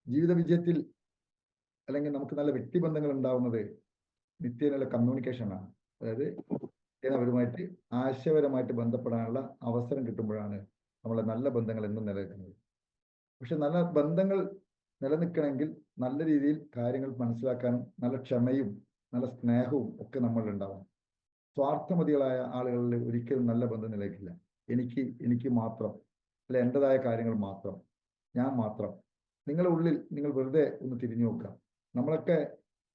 ജീവിത വിജയത്തിൽ അല്ലെങ്കിൽ നമുക്ക് നല്ല വ്യക്തിബന്ധങ്ങൾ ഉണ്ടാവുന്നത് നിത്യേനയുള്ള കമ്മ്യൂണിക്കേഷനാണ്. അതായത് അവരുമായിട്ട് ആശയപരമായിട്ട് ബന്ധപ്പെടാനുള്ള അവസരം കിട്ടുമ്പോഴാണ് നമ്മളെ നല്ല ബന്ധങ്ങൾ എന്നും നിലനിൽക്കുന്നത്. പക്ഷെ നല്ല ബന്ധങ്ങൾ നിലനിൽക്കണമെങ്കിൽ നല്ല രീതിയിൽ കാര്യങ്ങൾ മനസ്സിലാക്കാനും നല്ല ക്ഷമയും നല്ല സ്നേഹവും ഒക്കെ നമ്മളിലുണ്ടാവണം. സ്വാർത്ഥമതികളായ ആളുകളിൽ ഒരിക്കലും നല്ല ബന്ധം നിലനിൽക്കില്ല. എനിക്ക് മാത്രം, അല്ല എൻ്റെതായ കാര്യങ്ങൾ മാത്രം, ഞാൻ മാത്രം. നിങ്ങളുടെ ഉള്ളിൽ നിങ്ങൾ വെറുതെ ഒന്ന് തിരിഞ്ഞു നോക്കുക. നമ്മളൊക്കെ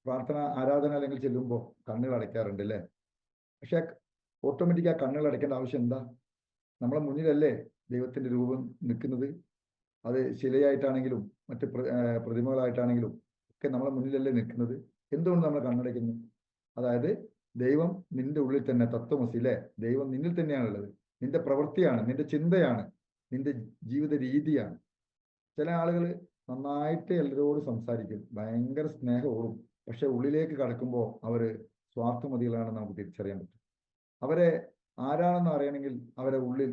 പ്രാർത്ഥന ആരാധനാലയങ്ങൾ ചെല്ലുമ്പോൾ കണ്ണുകൾ അടയ്ക്കാറുണ്ട് അല്ലേ? പക്ഷെ ഓട്ടോമാറ്റിക് ആ കണ്ണുകൾ അടയ്ക്കേണ്ട ആവശ്യം എന്താ? നമ്മളെ മുന്നിലല്ലേ ദൈവത്തിന്റെ രൂപം നിൽക്കുന്നത്? അത് ശിലയായിട്ടാണെങ്കിലും മറ്റ് പ്രതിമകളായിട്ടാണെങ്കിലും ഒക്കെ നമ്മളെ മുന്നിലല്ലേ നിൽക്കുന്നത്? എന്തുകൊണ്ട് നമ്മൾ കണ്ണടയ്ക്കുന്നു? അതായത് ദൈവം നിന്റെ ഉള്ളിൽ തന്നെ, തത്വമസി അല്ലേ? ദൈവം നിന്നിൽ തന്നെയാണുള്ളത്. നിന്റെ പ്രവൃത്തിയാണ്, നിന്റെ ചിന്തയാണ്, നിന്റെ ജീവിത രീതിയാണ്. ചില ആളുകൾ നന്നായിട്ട് എല്ലാവരോടും സംസാരിക്കും, ഭയങ്കര സ്നേഹവും, പക്ഷെ ഉള്ളിലേക്ക് കടക്കുമ്പോൾ അവര് സ്വാർത്ഥമതികളാണെന്ന് നമുക്ക് തിരിച്ചറിയാൻ പറ്റും. അവരെ ആരാണെന്ന് അറിയണമെങ്കിൽ അവരെ ഉള്ളിൽ,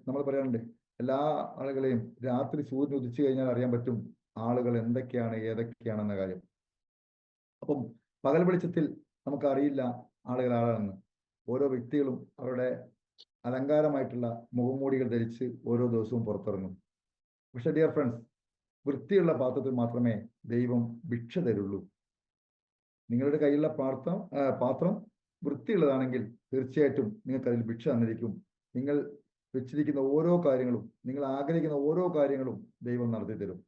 നമ്മൾ പറയാറുണ്ട്, എല്ലാ ആളുകളെയും രാത്രി സൂര്യൻ ഉദിച്ചു കഴിഞ്ഞാൽ അറിയാൻ പറ്റും ആളുകൾ എന്തൊക്കെയാണ് ഏതൊക്കെയാണെന്ന കാര്യം. അപ്പം പകൽ വെളിച്ചത്തിൽ നമുക്കറിയില്ല ആളുകൾ ആരാണെന്ന്. ഓരോ വ്യക്തികളും അവരുടെ അലങ്കാരമായിട്ടുള്ള മുഖംമൂടികൾ ധരിച്ച് ഓരോ ദിവസവും പുറത്തിറങ്ങും. പക്ഷെ ഡിയർ ഫ്രണ്ട്സ്, വൃത്തിയുള്ള പാത്രത്തിൽ മാത്രമേ ദൈവം ഭിക്ഷ തരുള്ളൂ. നിങ്ങളുടെ കയ്യിലുള്ള പാത്രം വൃത്തിയുള്ളതാണെങ്കിൽ തീർച്ചയായിട്ടും നിങ്ങൾക്ക് അതിൽ ഭിക്ഷ തന്നിരിക്കും. നിങ്ങൾ വെച്ചിരിക്കുന്ന ഓരോ കാര്യങ്ങളും, നിങ്ങൾ ആഗ്രഹിക്കുന്ന ഓരോ കാര്യങ്ങളും ദൈവം നടത്തി തരും.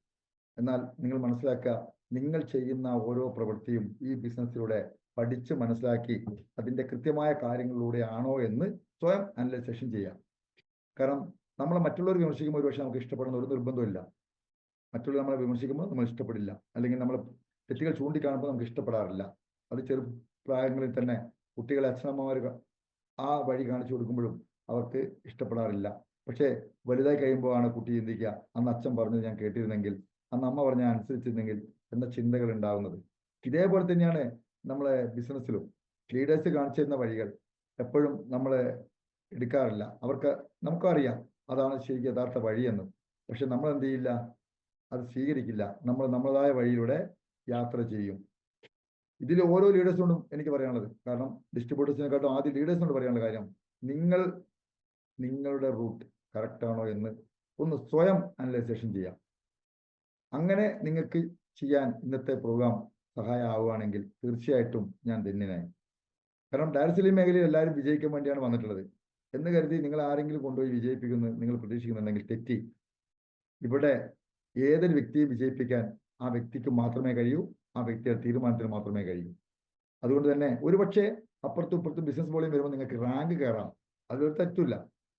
എന്നാൽ നിങ്ങൾ മനസ്സിലാക്കുക, നിങ്ങൾ ചെയ്യുന്ന ഓരോ പ്രവൃത്തിയും ഈ ബിസിനസ്സിലൂടെ പഠിച്ച് മനസ്സിലാക്കി അതിൻ്റെ കൃത്യമായ കാര്യങ്ങളിലൂടെ ആണോ എന്ന് സ്വയം അനലൈസേഷൻ ചെയ്യാം. കാരണം നമ്മളെ മറ്റുള്ളവർ വിമർശിക്കുമ്പോൾ ഒരുപക്ഷെ നമുക്ക് ഇഷ്ടപ്പെടുന്ന ഒരു നിർബന്ധമില്ല. മറ്റുള്ളവർ നമ്മളെ വിമർശിക്കുമ്പോൾ നമ്മൾ ഇഷ്ടപ്പെടില്ല, അല്ലെങ്കിൽ നമ്മൾ തെറ്റുകൾ ചൂണ്ടിക്കാണുമ്പോൾ നമുക്ക് ഇഷ്ടപ്പെടാറില്ല. അത് ചെറുപ്രായങ്ങളിൽ തന്നെ കുട്ടികളെ അച്ഛനമ്മമാർ ആ വഴി കാണിച്ചു കൊടുക്കുമ്പോഴും അവർക്ക് ഇഷ്ടപ്പെടാറില്ല. പക്ഷേ വലുതായി കഴിയുമ്പോഴാണ് കുട്ടി ചിന്തിക്കുക, അന്ന് അച്ഛൻ പറഞ്ഞത് ഞാൻ കേട്ടിരുന്നെങ്കിൽ, അന്ന് അമ്മ പറഞ്ഞ അനുസരിച്ചിരുന്നെങ്കിൽ എന്ന ചിന്തകൾ ഉണ്ടാവുന്നത്. ഇതേപോലെ തന്നെയാണ് നമ്മളെ ബിസിനസ്സിലും ലീഡേഴ്സ് കാണിച്ചു തരുന്ന വഴികൾ എപ്പോഴും നമ്മൾ എടുക്കാറില്ല. നമുക്കറിയാം അതാണ് ശരിക്കും യഥാർത്ഥ വഴിയെന്ന്. പക്ഷെ നമ്മൾ എന്ത് ചെയ്യില്ല, അത് സ്വീകരിക്കില്ല. നമ്മൾ നമ്മളതായ വഴിയിലൂടെ യാത്ര ചെയ്യും. ഇതിൽ ഓരോ ലീഡേഴ്സിനോടും എനിക്ക് പറയാനുള്ളത്, കാരണം ഡിസ്ട്രിബ്യൂട്ടേഴ്സിനെക്കാട്ടും ആദ്യം ലീഡേഴ്സിനോട് പറയാനുള്ള കാര്യം, നിങ്ങളുടെ റൂട്ട് കറക്റ്റ് ആണോ എന്ന് ഒന്ന് സ്വയം അനലൈസേഷൻ ചെയ്യാം. അങ്ങനെ നിങ്ങൾക്ക് ചെയ്യാൻ ഇന്നത്തെ പ്രോഗ്രാം സഹായമാവുകയാണെങ്കിൽ തീർച്ചയായിട്ടും ഞാൻ ധന്യനായി. കാരണം ഡയറക്ട് സെല്ലിംഗ് മേഖലയിൽ എല്ലാവരും വിജയിക്കാൻ വേണ്ടിയാണ് വന്നിട്ടുള്ളത് എന്ന് കരുതി നിങ്ങൾ ആരെങ്കിലും കൊണ്ടുപോയി വിജയിപ്പിക്കുന്നു നിങ്ങൾ പ്രതീക്ഷിക്കുന്നുണ്ടെങ്കിൽ തെറ്റി. ഇവിടെ ഏതൊരു വ്യക്തിയെ വിജയിപ്പിക്കാൻ ആ വ്യക്തിക്ക് മാത്രമേ കഴിയൂ, ആ വ്യക്തിയുടെ തീരുമാനത്തിന് മാത്രമേ കഴിയൂ. അതുകൊണ്ട് തന്നെ ഒരുപക്ഷെ അപ്പുറത്തും ഇപ്പുറത്തും ബിസിനസ് വോളിയം വരുമ്പോൾ നിങ്ങൾക്ക് റാങ്ക് കയറാം, അതിലൊരു തെറ്റില്ല.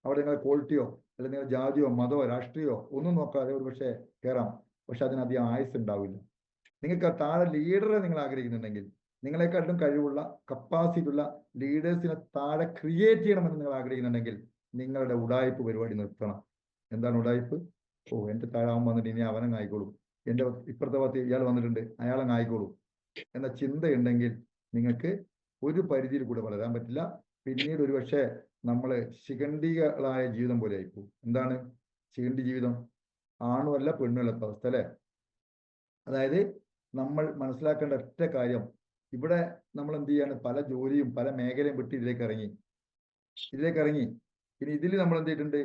അവിടെ നിങ്ങളുടെ ക്വാളിറ്റിയോ അല്ലെങ്കിൽ നിങ്ങളുടെ ജാതിയോ മതമോ രാഷ്ട്രീയമോ ഒന്നും നോക്കാതെ ഒരുപക്ഷെ കയറാം. പക്ഷെ അതിനധികം ആയുസ് ഉണ്ടാവില്ല. നിങ്ങൾക്ക് താഴെ ലീഡറെ നിങ്ങൾ ആഗ്രഹിക്കുന്നുണ്ടെങ്കിൽ, നിങ്ങളെക്കാട്ടും കഴിവുള്ള കപ്പാസിറ്റി ഉള്ള ലീഡേഴ്സിനെ താഴെ ക്രിയേറ്റ് ചെയ്യണമെന്ന് നിങ്ങൾ ആഗ്രഹിക്കുന്നുണ്ടെങ്കിൽ നിങ്ങളുടെ ഉടായ്പ് പരിപാടി നിർത്തണം. എന്താണ് ഉടായ്പ്? എൻ്റെ താഴെ അവൻ വന്നിട്ട് ഇനി അവനങ്ങ് ആയിക്കോളും, എൻ്റെ ഇപ്പുറത്തെ ഭാഗത്ത് ഇയാൾ വന്നിട്ടുണ്ട് അയാളങ്ങ് ആയിക്കോളും എന്ന ചിന്തയുണ്ടെങ്കിൽ നിങ്ങൾക്ക് ഒരു പരിധിയിൽ കൂടെ വളരാൻ പറ്റില്ല. പിന്നീട് ഒരുപക്ഷെ നമ്മൾ ശിഖണ്ഡികളായ ജീവിതം പോലെ ആയിപ്പോവും. എന്താണ് ശിഖണ്ഡി ജീവിതം? ആണുമല്ല പെണ്ണുമല്ലാത്ത അവസ്ഥ അല്ലേ? അതായത് നമ്മൾ മനസ്സിലാക്കേണ്ട ഒറ്റ കാര്യം, ഇവിടെ നമ്മൾ എന്ത് ചെയ്യാണ്, പല ജോലിയും പല മേഖലയും വിട്ട് ഇതിലേക്ക് ഇറങ്ങി. ഇനി ഇതിൽ നമ്മൾ എന്ത് ചെയ്തിട്ടുണ്ട്,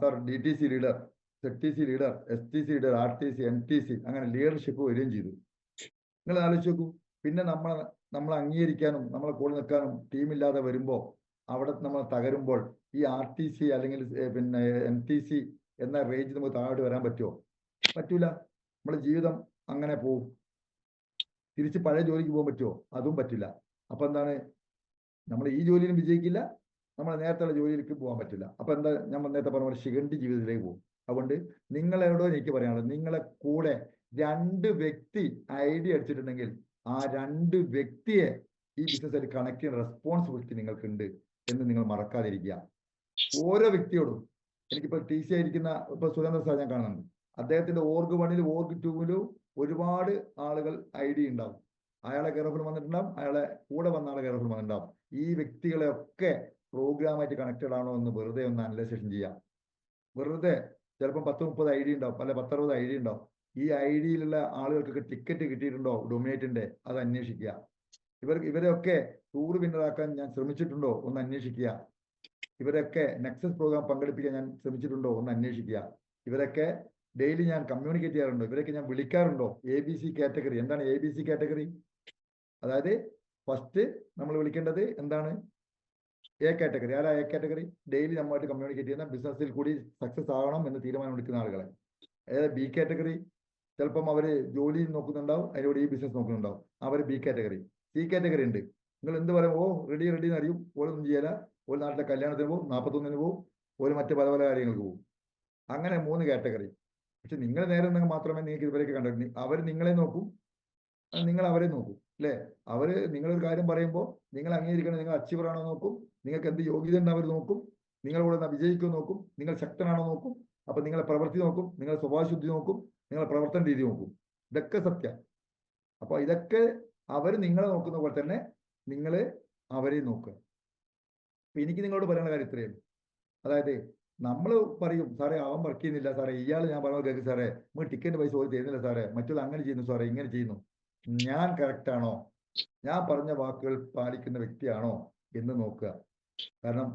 sir DTC leader, ZTC leader, STC leader, RTC, MTC, അങ്ങനെ ലീഡർഷിപ്പ് വരികയും ചെയ്തു. നിങ്ങൾ ആലോചിച്ച് നോക്കൂ. പിന്നെ നമ്മളെ അംഗീകരിക്കാനും നമ്മളെ കൂടെ നിൽക്കാനും ടീമില്ലാതെ വരുമ്പോൾ, അവിടെ നമ്മൾ തകരുമ്പോൾ ഈ RTC അല്ലെങ്കിൽ പിന്നെ MTC എന്ന റേഞ്ച് നമുക്ക് താഴോട്ട് വരാൻ പറ്റുമോ? പറ്റൂല. നമ്മുടെ ജീവിതം അങ്ങനെ പോവും. തിരിച്ച് പഴയ ജോലിക്ക് പോകാൻ പറ്റുമോ? അതും പറ്റില്ല. അപ്പൊ എന്താണ്, നമ്മൾ ഈ ജോലിയിലും വിജയിക്കില്ല, നമ്മൾ നേരത്തെ ജോലിയിലേക്ക് പോകാൻ പറ്റില്ല. അപ്പൊ എന്താ, ഞാൻ നേരത്തെ പറഞ്ഞ പോലെ ശിഖണ്ഡി ജീവിതത്തിലേക്ക് പോകും. അതുകൊണ്ട് നിങ്ങളോട് എനിക്ക് പറയാനുള്ളത്, നിങ്ങളെ കൂടെ 2 വ്യക്തി ഐഡിയ അടിച്ചിട്ടുണ്ടെങ്കിൽ ആ 2 വ്യക്തിയെ ഈ ബിസിനസ്സിൽ കണക്ട് ചെയ്യുന്ന റെസ്പോൺസിബിലിറ്റി നിങ്ങൾക്കുണ്ട് എന്ന് നിങ്ങൾ മറക്കാതിരിക്കുക. ഓരോ വ്യക്തിയോടും, എനിക്കിപ്പോൾ TC ആയിരിക്കുന്ന ഇപ്പൊ സുരേന്ദ്ര സാർ ഞാൻ കാണുന്നുണ്ട്, അദ്ദേഹത്തിന്റെ org 1-ലും org 2-ലും ഒരുപാട് ആളുകൾ ഐഡിയ ഉണ്ടാവും. അയാളെ കെയർഫുൾ വന്നിട്ടുണ്ടാവും, അയാളെ കൂടെ വന്ന ആളെ കെയർഫുൾ വന്നിട്ടുണ്ടാവും. ഈ വ്യക്തികളെ ഒക്കെ പ്രോഗ്രാമായിട്ട് കണക്റ്റഡ് ആണോ എന്ന് വെറുതെ ഒന്ന് അനലൈസേഷൻ ചെയ്യാം. വെറുതെ ചിലപ്പോൾ 10-30 ഐഡിയ ഉണ്ടാവും, പല 10-60 ഐഡിയ ഉണ്ടാവും. ഈ ഐഡിയിലുള്ള ആളുകൾക്കൊക്കെ ടിക്കറ്റ് കിട്ടിയിട്ടുണ്ടോ ഡൊമിനേറ്റിന്റെ, അത് അന്വേഷിക്കുക. ഇവരെയൊക്കെ ടൂർ വിന്നറാക്കാൻ ഞാൻ ശ്രമിച്ചിട്ടുണ്ടോ ഒന്ന് അന്വേഷിക്കുക. ഇവരൊക്കെ നെക്സസ് പ്രോഗ്രാം പങ്കെടുപ്പിക്കാൻ ഞാൻ ശ്രമിച്ചിട്ടുണ്ടോ ഒന്ന് അന്വേഷിക്കുക. ഇവരൊക്കെ ഡെയിലി ഞാൻ കമ്മ്യൂണിക്കേറ്റ് ചെയ്യാറുണ്ടോ, ഇവരൊക്കെ ഞാൻ വിളിക്കാറുണ്ടോ. ABC കാറ്റഗറി എന്താണ്? ABC കാറ്റഗറി അതായത് ഫസ്റ്റ് നമ്മൾ വിളിക്കേണ്ടത് എന്താണ്? A category. ആരാ A കാറ്റഗറി? ഡെയിലി നമ്മളുമായിട്ട് കമ്മ്യൂണിക്കേറ്റ് ചെയ്യുന്ന, ബിസിനസ്സിൽ കൂടി സക്സസ് ആകണം എന്ന് തീരുമാനം എടുക്കുന്ന ആളുകളെ. അതായത് B കാറ്റഗറി ചിലപ്പം അവര് ജോലി നോക്കുന്നുണ്ടാവും, അതിലൂടെ ഈ ബിസിനസ് നോക്കുന്നുണ്ടാവും, അവർ B കാറ്റഗറി. C കാറ്റഗറി ഉണ്ട്. നിങ്ങൾ എന്ത് പറയും, ഓ റെഡി റെഡി എന്ന് അറിയും, ഓരൊന്നും ചെയ്യല, ഒരു നാട്ടിലെ കല്യാണത്തിന് പോകും, 41-ന് പോകും, ഒരു മറ്റ് പല പല കാര്യങ്ങൾക്ക് പോകും. അങ്ങനെ 3 കാറ്റഗറി. പക്ഷെ നിങ്ങൾ നേരെ നിങ്ങൾ മാത്രമേ നിങ്ങൾക്ക് ഇവരൊക്കെ കണ്ടിട്ടുണ്ട്. അവർ നിങ്ങളെ നോക്കും, നിങ്ങൾ അവരെ നോക്കും അല്ലേ? അവര് നിങ്ങളൊരു കാര്യം പറയുമ്പോൾ നിങ്ങൾ അംഗീകരിക്കണം, നിങ്ങൾ അച്ചീവർ ആണോ നോക്കും, നിങ്ങൾക്ക് എന്ത് യോഗ്യത ഉണ്ട് അവർ നോക്കും, നിങ്ങളോട് വിജയിക്കുമോ നോക്കും, നിങ്ങൾ ശക്തനാണോ നോക്കും, അപ്പൊ നിങ്ങളെ പ്രവൃത്തി നോക്കും, നിങ്ങളെ സ്വഭാവശുദ്ധി നോക്കും, നിങ്ങളെ പ്രവർത്തന രീതി നോക്കും. ഇതൊക്കെ സത്യം. അപ്പൊ ഇതൊക്കെ അവർ നിങ്ങളെ നോക്കുന്ന പോലെ തന്നെ നിങ്ങൾ അവരെ നോക്കുക. അപ്പൊ എനിക്ക് നിങ്ങളോട് പറയാനുള്ള കാര്യം ഇത്രയും. അതായത് നമ്മൾ പറയും, സാറേ അവൻ വർക്ക് ചെയ്യുന്നില്ല സാറേ, ഇയാൾ ഞാൻ പറഞ്ഞ കേൾക്കും സാറേ, നമ്മൾ ടിക്കറ്റ് പൈസ പോയി തരുന്നില്ല സാറേ, മറ്റുള്ള അങ്ങനെ ചെയ്യുന്നു സാറേ, ഇങ്ങനെ ചെയ്യുന്നു. ഞാൻ കറക്റ്റ് ആണോ, ഞാൻ പറഞ്ഞ വാക്കുകൾ പാലിക്കുന്ന വ്യക്തിയാണോ എന്ന് നോക്കുക. കാരണം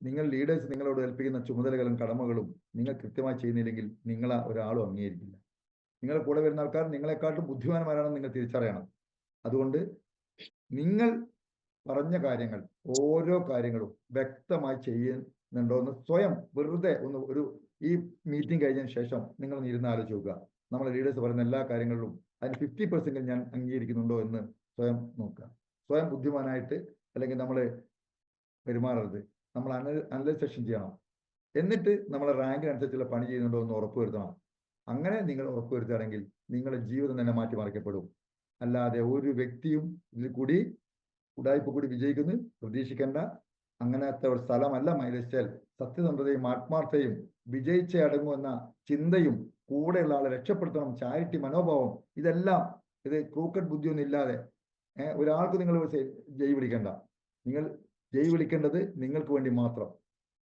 നിങ്ങൾ ലീഡേഴ്സ് നിങ്ങളോട് ഏൽപ്പിക്കുന്ന ചുമതലകളും കടമകളും നിങ്ങൾ കൃത്യമായി ചെയ്യുന്നില്ലെങ്കിൽ നിങ്ങളെ ഒരാളും അംഗീകരിക്കില്ല. നിങ്ങളുടെ കൂടെ വരുന്ന ആൾക്കാർ നിങ്ങളെക്കാട്ടും ബുദ്ധിമാന്മാരാണെന്ന് നിങ്ങൾ തിരിച്ചറിയണം. അതുകൊണ്ട് നിങ്ങൾ പറഞ്ഞ കാര്യങ്ങൾ, ഓരോ കാര്യങ്ങളും വ്യക്തമായി ചെയ്യുന്നുണ്ടോ എന്ന് സ്വയം വെറുതെ ഒരു ഈ മീറ്റിംഗ് കഴിഞ്ഞതിന് ശേഷം നിങ്ങൾ ഇരുന്ന് ആലോചിച്ച് നോക്കുക. നമ്മളെ ലീഡേഴ്സ് പറയുന്ന എല്ലാ കാര്യങ്ങളിലും അതിന് 50% ഞാൻ അംഗീകരിക്കുന്നുണ്ടോ എന്ന് സ്വയം നോക്കുക. സ്വയം ബുദ്ധിമാനായിട്ട് അല്ലെങ്കിൽ നമ്മൾ പെരുമാറരുത്. നമ്മൾ അനലൈസേഷൻ ചെയ്യണം. എന്നിട്ട് നമ്മളെ റാങ്കിനനുസരിച്ചുള്ള പണി ചെയ്യുന്നുണ്ടോ എന്ന് ഉറപ്പുവരുത്തണം. അങ്ങനെ നിങ്ങൾ ഉറപ്പുവരുത്തുകയാണെങ്കിൽ നിങ്ങളുടെ ജീവിതം തന്നെ മാറ്റിമറിക്കപ്പെടും. അല്ലാതെ ഒരു വ്യക്തിയും ഇതിൽ കൂടി ഉടായ്പ കൂടി വിജയിക്കുന്നു പ്രതീക്ഷിക്കേണ്ട. അങ്ങനത്തെ ഒരു സ്ഥലമല്ല മൈലേജ് സ്റ്റൈൽ. സത്യസന്ധതയും ആത്മാർത്ഥതയും വിജയിച്ച അടങ്ങുമെന്ന ചിന്തയും കൂടെയുള്ള ആളെ രക്ഷപ്പെടുത്തണം, ചാരിറ്റി മനോഭാവം, ഇതെല്ലാം ഇത് ക്രൂക്കറ്റ് ബുദ്ധിയൊന്നും ഇല്ലാതെ ഒരാൾക്ക് നിങ്ങൾ ജയ് വിളിക്കണ്ട. നിങ്ങൾ ജയ് വിളിക്കേണ്ടത് നിങ്ങൾക്ക് വേണ്ടി മാത്രം.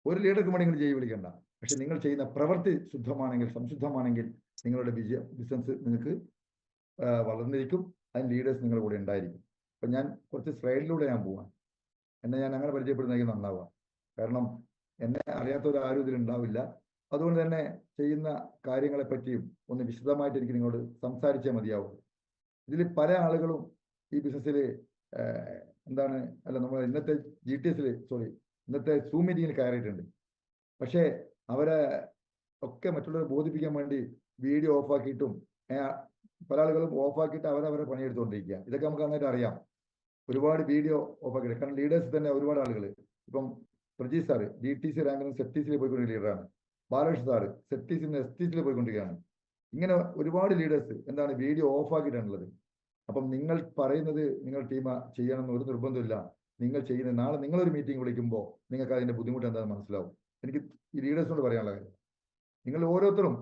ഒരു ലീഡർക്ക് വേണ്ടി നിങ്ങൾ ജയ് വിളിക്കണ്ട. പക്ഷെ നിങ്ങൾ ചെയ്യുന്ന പ്രവൃത്തി ശുദ്ധമാണെങ്കിൽ, സംശുദ്ധമാണെങ്കിൽ നിങ്ങളുടെ ബിസിനസ് നിങ്ങൾക്ക് വളർന്നിരിക്കും. അതിന് ലീഡേഴ്സ് നിങ്ങളുടെ കൂടെ ഉണ്ടായിരിക്കും. അപ്പം ഞാൻ കുറച്ച് സ്ലൈഡിലൂടെ ഞാൻ പോവാം. എന്നെ ഞാൻ അങ്ങനെ പരിചയപ്പെടുന്നെങ്കിൽ നന്നാവുക. കാരണം എന്നെ അറിയാത്തവരാരും ഇതിലുണ്ടാവില്ല. അതുകൊണ്ട് തന്നെ ചെയ്യുന്ന കാര്യങ്ങളെ പറ്റിയും ഒന്ന് വിശദമായിട്ട് എനിക്ക് നിങ്ങളോട് സംസാരിച്ചേ മതിയാവും. ഇതിൽ പല ആളുകളും ഈ ബിസിനസ്സിൽ നമ്മൾ ഇന്നത്തെ ഇന്നത്തെ സൂം മീറ്റിങ്ങിൽ കയറിയിട്ടുണ്ട്. പക്ഷേ അവരെ ഒക്കെ മറ്റുള്ളവരെ ബോധിപ്പിക്കാൻ വേണ്ടി വീഡിയോ ഓഫാക്കിയിട്ടും പല ആളുകളും ഓഫാക്കിയിട്ട് അവരവരെ പണിയെടുത്തുകൊണ്ടിരിക്കുക. ഇതൊക്കെ നമുക്ക് നന്നായിട്ട് അറിയാം. ഒരുപാട് വീഡിയോ ഓഫാക്കിയിട്ട്, കാരണം ലീഡേഴ്സ് തന്നെ ഒരുപാട് ആളുകൾ, ഇപ്പം പ്രജീഷ് സാറ് DTC റാങ്കിൽ നിന്ന് ZTC പോയിക്കൊണ്ടിരിക്കുന്ന ലീഡറാണ്. ബാലകൃഷ്ണ സാറ് ZTC നിന്ന് STC പോയിക്കൊണ്ടിരിക്കുകയാണ്. ഇങ്ങനെ ഒരുപാട് ലീഡേഴ്സ് വീഡിയോ ഓഫാക്കിയിട്ടുള്ളത്. അപ്പം നിങ്ങൾ പറയുന്നത് നിങ്ങൾ ടീം ചെയ്യണമെന്ന് ഒരു നിർബന്ധമില്ല. നിങ്ങൾ ചെയ്യുന്ന നാളെ നിങ്ങളൊരു മീറ്റിംഗ് വിളിക്കുമ്പോൾ നിങ്ങൾക്ക് അതിന്റെ ബുദ്ധിമുട്ട് എന്താണെന്ന് മനസ്സിലാവും. എനിക്ക് ഈ ലീഡേഴ്സിനോട് പറയാനുള്ള കാര്യം, നിങ്ങൾ ഓരോരുത്തരും,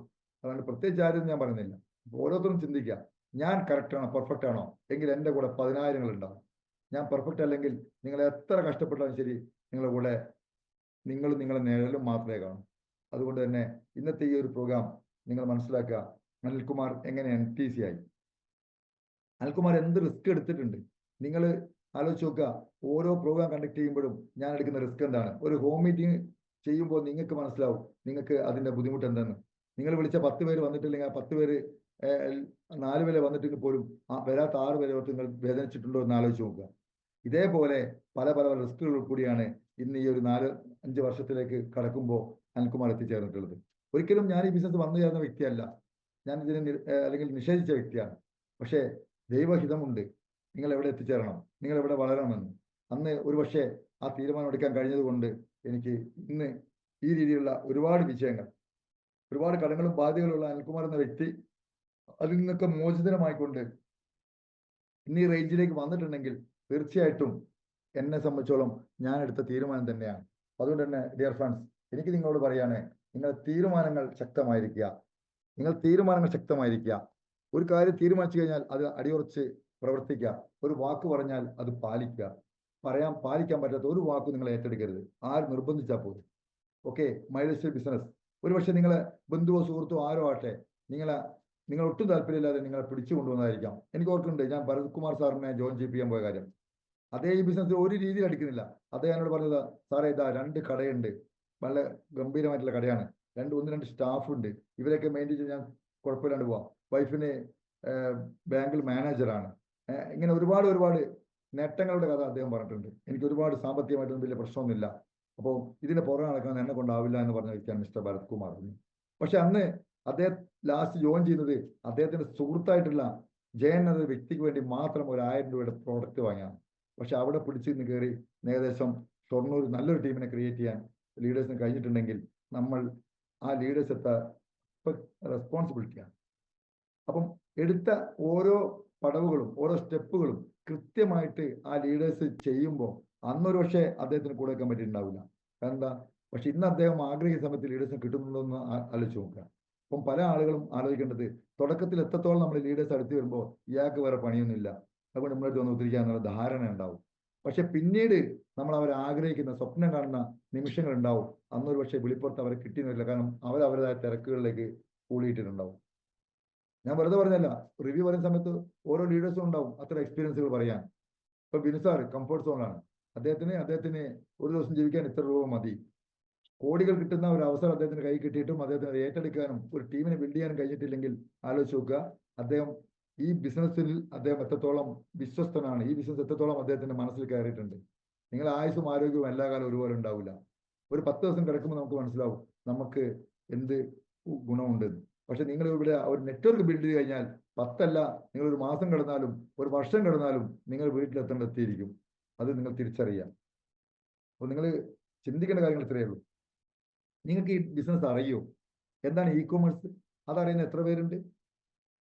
അതാണ് പ്രത്യേകിച്ച് ആരും ഞാൻ പറയുന്നില്ല, ഓരോരുത്തരും ചിന്തിക്കുക, ഞാൻ കറക്റ്റ് ആണോ, പെർഫെക്റ്റ് ആണോ, എങ്കിൽ എൻ്റെ കൂടെ 10,000 ഉണ്ടാവും. ഞാൻ പെർഫെക്റ്റ് അല്ലെങ്കിൽ നിങ്ങൾ എത്ര കഷ്ടപ്പെട്ടാലും ശരി, നിങ്ങളുടെ കൂടെ നിങ്ങളുടെ നിഴലും മാത്രമേ കാണൂ. അതുകൊണ്ട് തന്നെ ഇന്നത്തെ ഈ ഒരു പ്രോഗ്രാം നിങ്ങൾ മനസ്സിലാക്കുക. അനിൽകുമാർ എങ്ങനെ NTC ആയി? അനിൽകുമാർ എന്ത് റിസ്ക് എടുത്തിട്ടുണ്ട് നിങ്ങൾ ആലോചിച്ച് നോക്കുക. ഓരോ പ്രോഗ്രാം കണ്ടക്ട് ചെയ്യുമ്പോഴും ഞാൻ എടുക്കുന്ന റിസ്ക് എന്താണ്. ഒരു ഹോം മീറ്റിംഗ് ചെയ്യുമ്പോൾ നിങ്ങൾക്ക് മനസ്സിലാവും നിങ്ങൾക്ക് അതിന്റെ ബുദ്ധിമുട്ട് എന്തെന്ന്. നിങ്ങൾ വിളിച്ച 10 പേര് വന്നിട്ടില്ലെങ്കിൽ ആ 10 പേര് 4 പേരെ വന്നിട്ടെങ്കിൽ പോലും വരാത്ത 6 പേരെ നിങ്ങൾ വേദനിച്ചിട്ടുണ്ടോ എന്ന് ആലോചിച്ച് നോക്കുക. ഇതേപോലെ പല പല റിസ്കുകൾ കൂടിയാണ് ഇന്ന് ഈ ഒരു 4-5 വർഷത്തിലേക്ക് കടക്കുമ്പോൾ അനിൽകുമാർ എത്തിച്ചേർന്നിട്ടുള്ളത്. ഒരിക്കലും ഞാൻ ഈ ബിസിനസ് വന്നു ചേർന്ന വ്യക്തിയല്ല, ഞാൻ ഇതിനെ അല്ലെങ്കിൽ നിഷേധിച്ച വ്യക്തിയാണ്. പക്ഷേ ദൈവഹിതമുണ്ട്, നിങ്ങൾ എവിടെ എത്തിച്ചേരണം, നിങ്ങൾ എവിടെ വളരണമെന്ന്. അന്ന് ഒരുപക്ഷെ ആ തീരുമാനം എടുക്കാൻ കഴിഞ്ഞത് കൊണ്ട് എനിക്ക് ഇന്ന് ഈ രീതിയിലുള്ള ഒരുപാട് വിജയങ്ങൾ, ഒരുപാട് കടങ്ങളും ബാധ്യതകളുള്ള അനിൽകുമാർ എന്ന വ്യക്തി അതിൽ നിന്നൊക്കെ മോചിതമായിക്കൊണ്ട് ഇന്ന് ഈ റേഞ്ചിലേക്ക് വന്നിട്ടുണ്ടെങ്കിൽ തീർച്ചയായിട്ടും എന്നെ സംബന്ധിച്ചോളം ഞാൻ എടുത്ത തീരുമാനം തന്നെയാണ്. അതുകൊണ്ട് തന്നെ ഡിയർ ഫ്രണ്ട്സ്, എനിക്ക് നിങ്ങളോട് പറയാണ്, നിങ്ങളുടെ തീരുമാനങ്ങൾ ശക്തമായിരിക്കുക. ഒരു കാര്യം തീരുമാനിച്ചു കഴിഞ്ഞാൽ അത് അടിയുറച്ച് പ്രവർത്തിക്കുക. ഒരു വാക്ക് പറഞ്ഞാൽ അത് പാലിക്കുക. പാലിക്കാൻ പറ്റാത്ത ഒരു വാക്ക് നിങ്ങൾ ഏറ്റെടുക്കരുത്. ആര് നിർബന്ധിച്ചാൽ പോലും. ഓക്കെ, മൈലേജ് ബിസിനസ് ഒരുപക്ഷെ നിങ്ങളെ ബന്ധുവോ സുഹൃത്തോ ആരോ ആട്ടെ, നിങ്ങളെ നിങ്ങൾ ഒട്ടും താല്പര്യമില്ലാതെ നിങ്ങളെ പിടിച്ചു കൊണ്ടുവന്നതായിരിക്കാം. എനിക്ക് ഓർക്കുന്നുണ്ട്, ഞാൻ ഭരത് കുമാർ സാറിനെ ജോയിൻ ചെയ്യിപ്പിക്കാൻ പോയ കാര്യം. അതേ ഈ ബിസിനസ് ഒരു രീതിയിൽ അടിക്കുന്നില്ല. അദ്ദേഹം എന്നോട് പറഞ്ഞത്, സാറേ ഇതാ 2 കടയുണ്ട്, നല്ല ഗംഭീരമായിട്ടുള്ള കടയാണ്, ഒന്ന് രണ്ട് സ്റ്റാഫ് ഉണ്ട്, ഇവരൊക്കെ മെയിൻറ്റെയിൻ ചെയ്ത് ഞാൻ കുഴപ്പമില്ലാണ്ട് പോവാം. വൈഫിന് ബാങ്കിൽ മാനേജറാണ്. ഇങ്ങനെ ഒരുപാട് നേട്ടങ്ങളുടെ കഥ അദ്ദേഹം പറഞ്ഞിട്ടുണ്ട്. എനിക്ക് ഒരുപാട് സാമ്പത്തികമായിട്ടൊന്നും വലിയ പ്രശ്നമൊന്നുമില്ല, അപ്പോൾ ഇതിന്റെ പുറകെ നടക്കാൻ എന്നെ കൊണ്ടാവില്ല എന്ന് പറഞ്ഞ വ്യക്തിയാണ് മിസ്റ്റർ ഭരത് കുമാർ. പക്ഷെ അന്ന് അദ്ദേഹം ലാസ്റ്റ് ജോയിൻ ചെയ്യുന്നത് അദ്ദേഹത്തിന്റെ സുഹൃത്തായിട്ടുള്ള ജയൻ എന്ന വ്യക്തിക്ക് വേണ്ടി മാത്രം ഒരു 1000 രൂപയുടെ പ്രോഡക്റ്റ് വാങ്ങിയാണ്. പക്ഷെ അവിടെ പിടിച്ചു നിന്ന് കയറി ഏകദേശം ഷൊർണൂർ നല്ലൊരു ടീമിനെ ക്രിയേറ്റ് ചെയ്യാൻ ലീഡേഴ്സിന് കഴിഞ്ഞിട്ടുണ്ടെങ്കിൽ നമ്മൾ ആ ലീഡേഴ്സ് റെസ്പോൺസിബിലിറ്റിയാണ്. അപ്പം എടുത്ത ഓരോ പടവുകളും ഓരോ സ്റ്റെപ്പുകളും കൃത്യമായിട്ട് ആ ലീഡേഴ്സ് ചെയ്യുമ്പോൾ അന്നൊരു പക്ഷേ അദ്ദേഹത്തിന് കൂടെ വെക്കാൻ പറ്റിയിട്ടുണ്ടാവില്ല. എന്താ, പക്ഷെ ഇന്ന് അദ്ദേഹം ആഗ്രഹിക്കുന്ന സമയത്ത് ലീഡേഴ്സിന് കിട്ടുന്നുണ്ടോ എന്ന് ആലോചിച്ച് നോക്കുക. അപ്പം പല ആളുകളും ആലോചിക്കേണ്ടത്, തുടക്കത്തിൽ എത്രത്തോളം നമ്മൾ ലീഡേഴ്സ് അടുത്ത് വരുമ്പോൾ ഇയാൾക്ക് വേറെ പണിയൊന്നുമില്ല, അതുകൊണ്ട് നമ്മളായിട്ട് വന്ന് ഒത്തിരിക്കുക എന്നുള്ള ധാരണ ഉണ്ടാവും. പക്ഷെ പിന്നീട് നമ്മൾ അവർ ആഗ്രഹിക്കുന്ന സ്വപ്നം കാണുന്ന നിമിഷങ്ങൾ ഉണ്ടാവും. അന്നൊരു പക്ഷേ വെളിപ്പുറത്ത് അവരെ കിട്ടിയെന്ന് വരില്ല, കാരണം അവരവരുടേതായ തിരക്കുകളിലേക്ക് കൂടിയിട്ടിട്ടുണ്ടാവും. ഞാൻ വെറുതെ പറഞ്ഞല്ല, റിവ്യൂ പറയുന്ന സമയത്ത് ഓരോ ലീഡേഴ്സും ഉണ്ടാവും അത്ര എക്സ്പീരിയൻസുകൾ പറയാൻ. ഇപ്പൊ ബിനുസാർ കംഫർട്ട് സോണാണ്, അദ്ദേഹത്തിന് ഒരു ദിവസം ജീവിക്കാൻ ഇത്ര രൂപ മതി. കോടികൾ കിട്ടുന്ന ഒരു അവസരം അദ്ദേഹത്തിന് കൈ കിട്ടിയിട്ടും അദ്ദേഹത്തിന് ഏറ്റെടുക്കാനും ഒരു ടീമിനെ ബിൽഡ് ചെയ്യാനും കഴിഞ്ഞിട്ടില്ലെങ്കിൽ ആലോചിച്ച് നോക്കുക അദ്ദേഹം ഈ ബിസിനസ്സിൽ അദ്ദേഹം എത്രത്തോളം വിശ്വസ്തനാണ്, ഈ ബിസിനസ് എത്രത്തോളം അദ്ദേഹത്തിന്റെ മനസ്സിൽ കയറിയിട്ടുണ്ട്. നിങ്ങൾ ആയുസ്സും ആരോഗ്യവും എല്ലാ കാലം ഒരുപോലെ ഉണ്ടാവില്ല. ഒരു 10 ദിവസം കിടക്കുമ്പോൾ നമുക്ക് മനസ്സിലാവും നമുക്ക് എന്ത് ഗുണമുണ്ട്. പക്ഷെ നിങ്ങൾ ഇവിടെ ഒരു നെറ്റ്വർക്ക് ബിൽഡ് ചെയ്ത് കഴിഞ്ഞാൽ 10 അല്ല, നിങ്ങൾ ഒരു മാസം കിടന്നാലും ഒരു വർഷം കിടന്നാലും നിങ്ങൾ വീട്ടിലെത്തേണ്ടിയിരിക്കും. അത് നിങ്ങൾ തിരിച്ചറിയാം. അപ്പോൾ നിങ്ങൾ ചിന്തിക്കേണ്ട കാര്യങ്ങൾ ഇത്രയേ ഉള്ളൂ. നിങ്ങൾക്ക് ഈ ബിസിനസ് അറിയോ? എന്താണ് ഇ കൊമേഴ്സ്? അതറിയുന്ന എത്ര പേരുണ്ട്?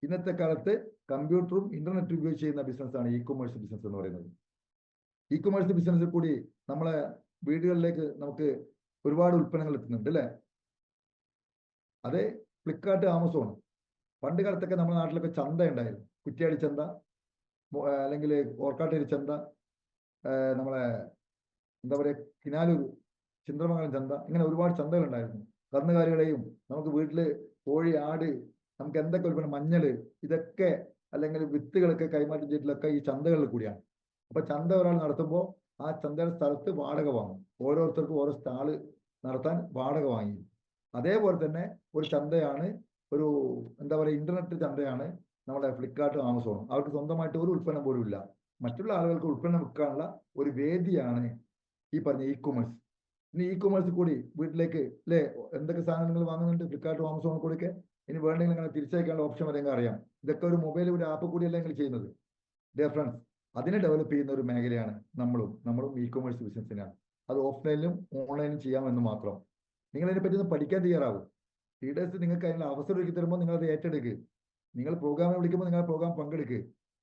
ഇന്നത്തെ കാലത്ത് കമ്പ്യൂട്ടറും ഇന്റർനെറ്റും ഉപയോഗിച്ച് ചെയ്യുന്ന ബിസിനസ്സാണ് ഇ കൊമേഴ്സ് ബിസിനസ് എന്ന് പറയുന്നത്. ഇ കൊമേഴ്സ് ബിസിനസ്സിൽ കൂടി നമ്മളെ വീടുകളിലേക്ക് നമുക്ക് ഒരുപാട് ഉൽപ്പന്നങ്ങൾ എത്തുന്നുണ്ട് അല്ലേ? അതെ, ഫ്ലിപ്കാർട്ട്, ആമസോൺ. പണ്ട് കാലത്തൊക്കെ നമ്മുടെ നാട്ടിലൊക്കെ ചന്ത ഉണ്ടായിരുന്നു. കുറ്റ്യാടി ചന്ത, അല്ലെങ്കിൽ ഓർക്കാട്ടേരി ചന്ത, നമ്മളെ എന്താ പറയുക കിനാലൂർ, ചിന്ത്രമംഗലം ചന്ത, ഇങ്ങനെ ഒരുപാട് ചന്തകൾ ഉണ്ടായിരുന്നു. കന്നുകാലികളെയും നമുക്ക് വീട്ടില് കോഴി, ആട്, നമുക്ക് എന്തൊക്കെ ഉൽപ്പന്നം, മഞ്ഞള്, ഇതൊക്കെ അല്ലെങ്കിൽ വിത്തുകളൊക്കെ കൈമാറ്റം ചെയ്തിട്ടൊക്കെ ഈ ചന്തകളിൽ കൂടിയാണ്. അപ്പൊ ചന്ത ഒരാൾ നടത്തുമ്പോൾ ആ ചന്തയുടെ സ്ഥലത്ത് വാടക വാങ്ങും. ഓരോരുത്തർക്കും ഓരോ സ്റ്റാള് നടത്താൻ വാടക വാങ്ങി. അതേപോലെ തന്നെ ഒരു ചന്തയാണ്, ഒരു എന്താ പറയുക ഇന്റർനെറ്റ് ചന്തയാണ് നമ്മുടെ ഫ്ലിപ്കാർട്ടും ആമസോണും. അവർക്ക് സ്വന്തമായിട്ട് ഒരു ഉൽപ്പന്നം പോലും ഇല്ല. മറ്റുള്ള ആളുകൾക്ക് ഉൽപ്പന്നം വിൽക്കാനുള്ള ഒരു വേദിയാണ് ഈ പറഞ്ഞ ഇ കൊമേഴ്സ്. ഇനി ഇ കൊമേഴ്സ് കൂടി വീട്ടിലേക്ക് അല്ലേ എന്തൊക്കെ സാധനങ്ങൾ നിങ്ങൾ വാങ്ങുന്നുണ്ട് ഫ്ലിപ്കാർട്ടും ആമസോണും കൂടിയൊക്കെ. ഇനി വേണ്ടെങ്കിൽ അങ്ങനെ തിരിച്ചയക്കാനുള്ള ഓപ്ഷൻ വരെയെങ്കിൽ അറിയാം. ഇതൊക്കെ ഒരു മൊബൈൽ, ഒരു ആപ്പ് കൂടിയല്ല നിങ്ങൾ ചെയ്യുന്നത്. ഡിയർ ഫ്രണ്ട്സ്, അതിനെ ഡെവലപ്പ് ചെയ്യുന്ന ഒരു മേഖലയാണ് നമ്മളും ഇ കൊമേഴ്സ് ബിസിനസ്സിനാണ്. അത് ഓഫ്ലൈനിലും ഓൺലൈനിലും ചെയ്യാമെന്ന് മാത്രം. നിങ്ങൾ അതിനെ പറ്റി ഒന്ന് പഠിക്കാൻ തയ്യാറാവും. ലീഡേഴ്സ് നിങ്ങൾക്ക് അതിനുള്ള അവസരം ഒരുക്കി തരുമ്പോൾ നിങ്ങൾ അത് ഏറ്റെടുക്കുക. നിങ്ങൾ പ്രോഗ്രാമിൽ വിളിക്കുമ്പോൾ നിങ്ങൾ പ്രോഗ്രാം പങ്കെടുക്കുക,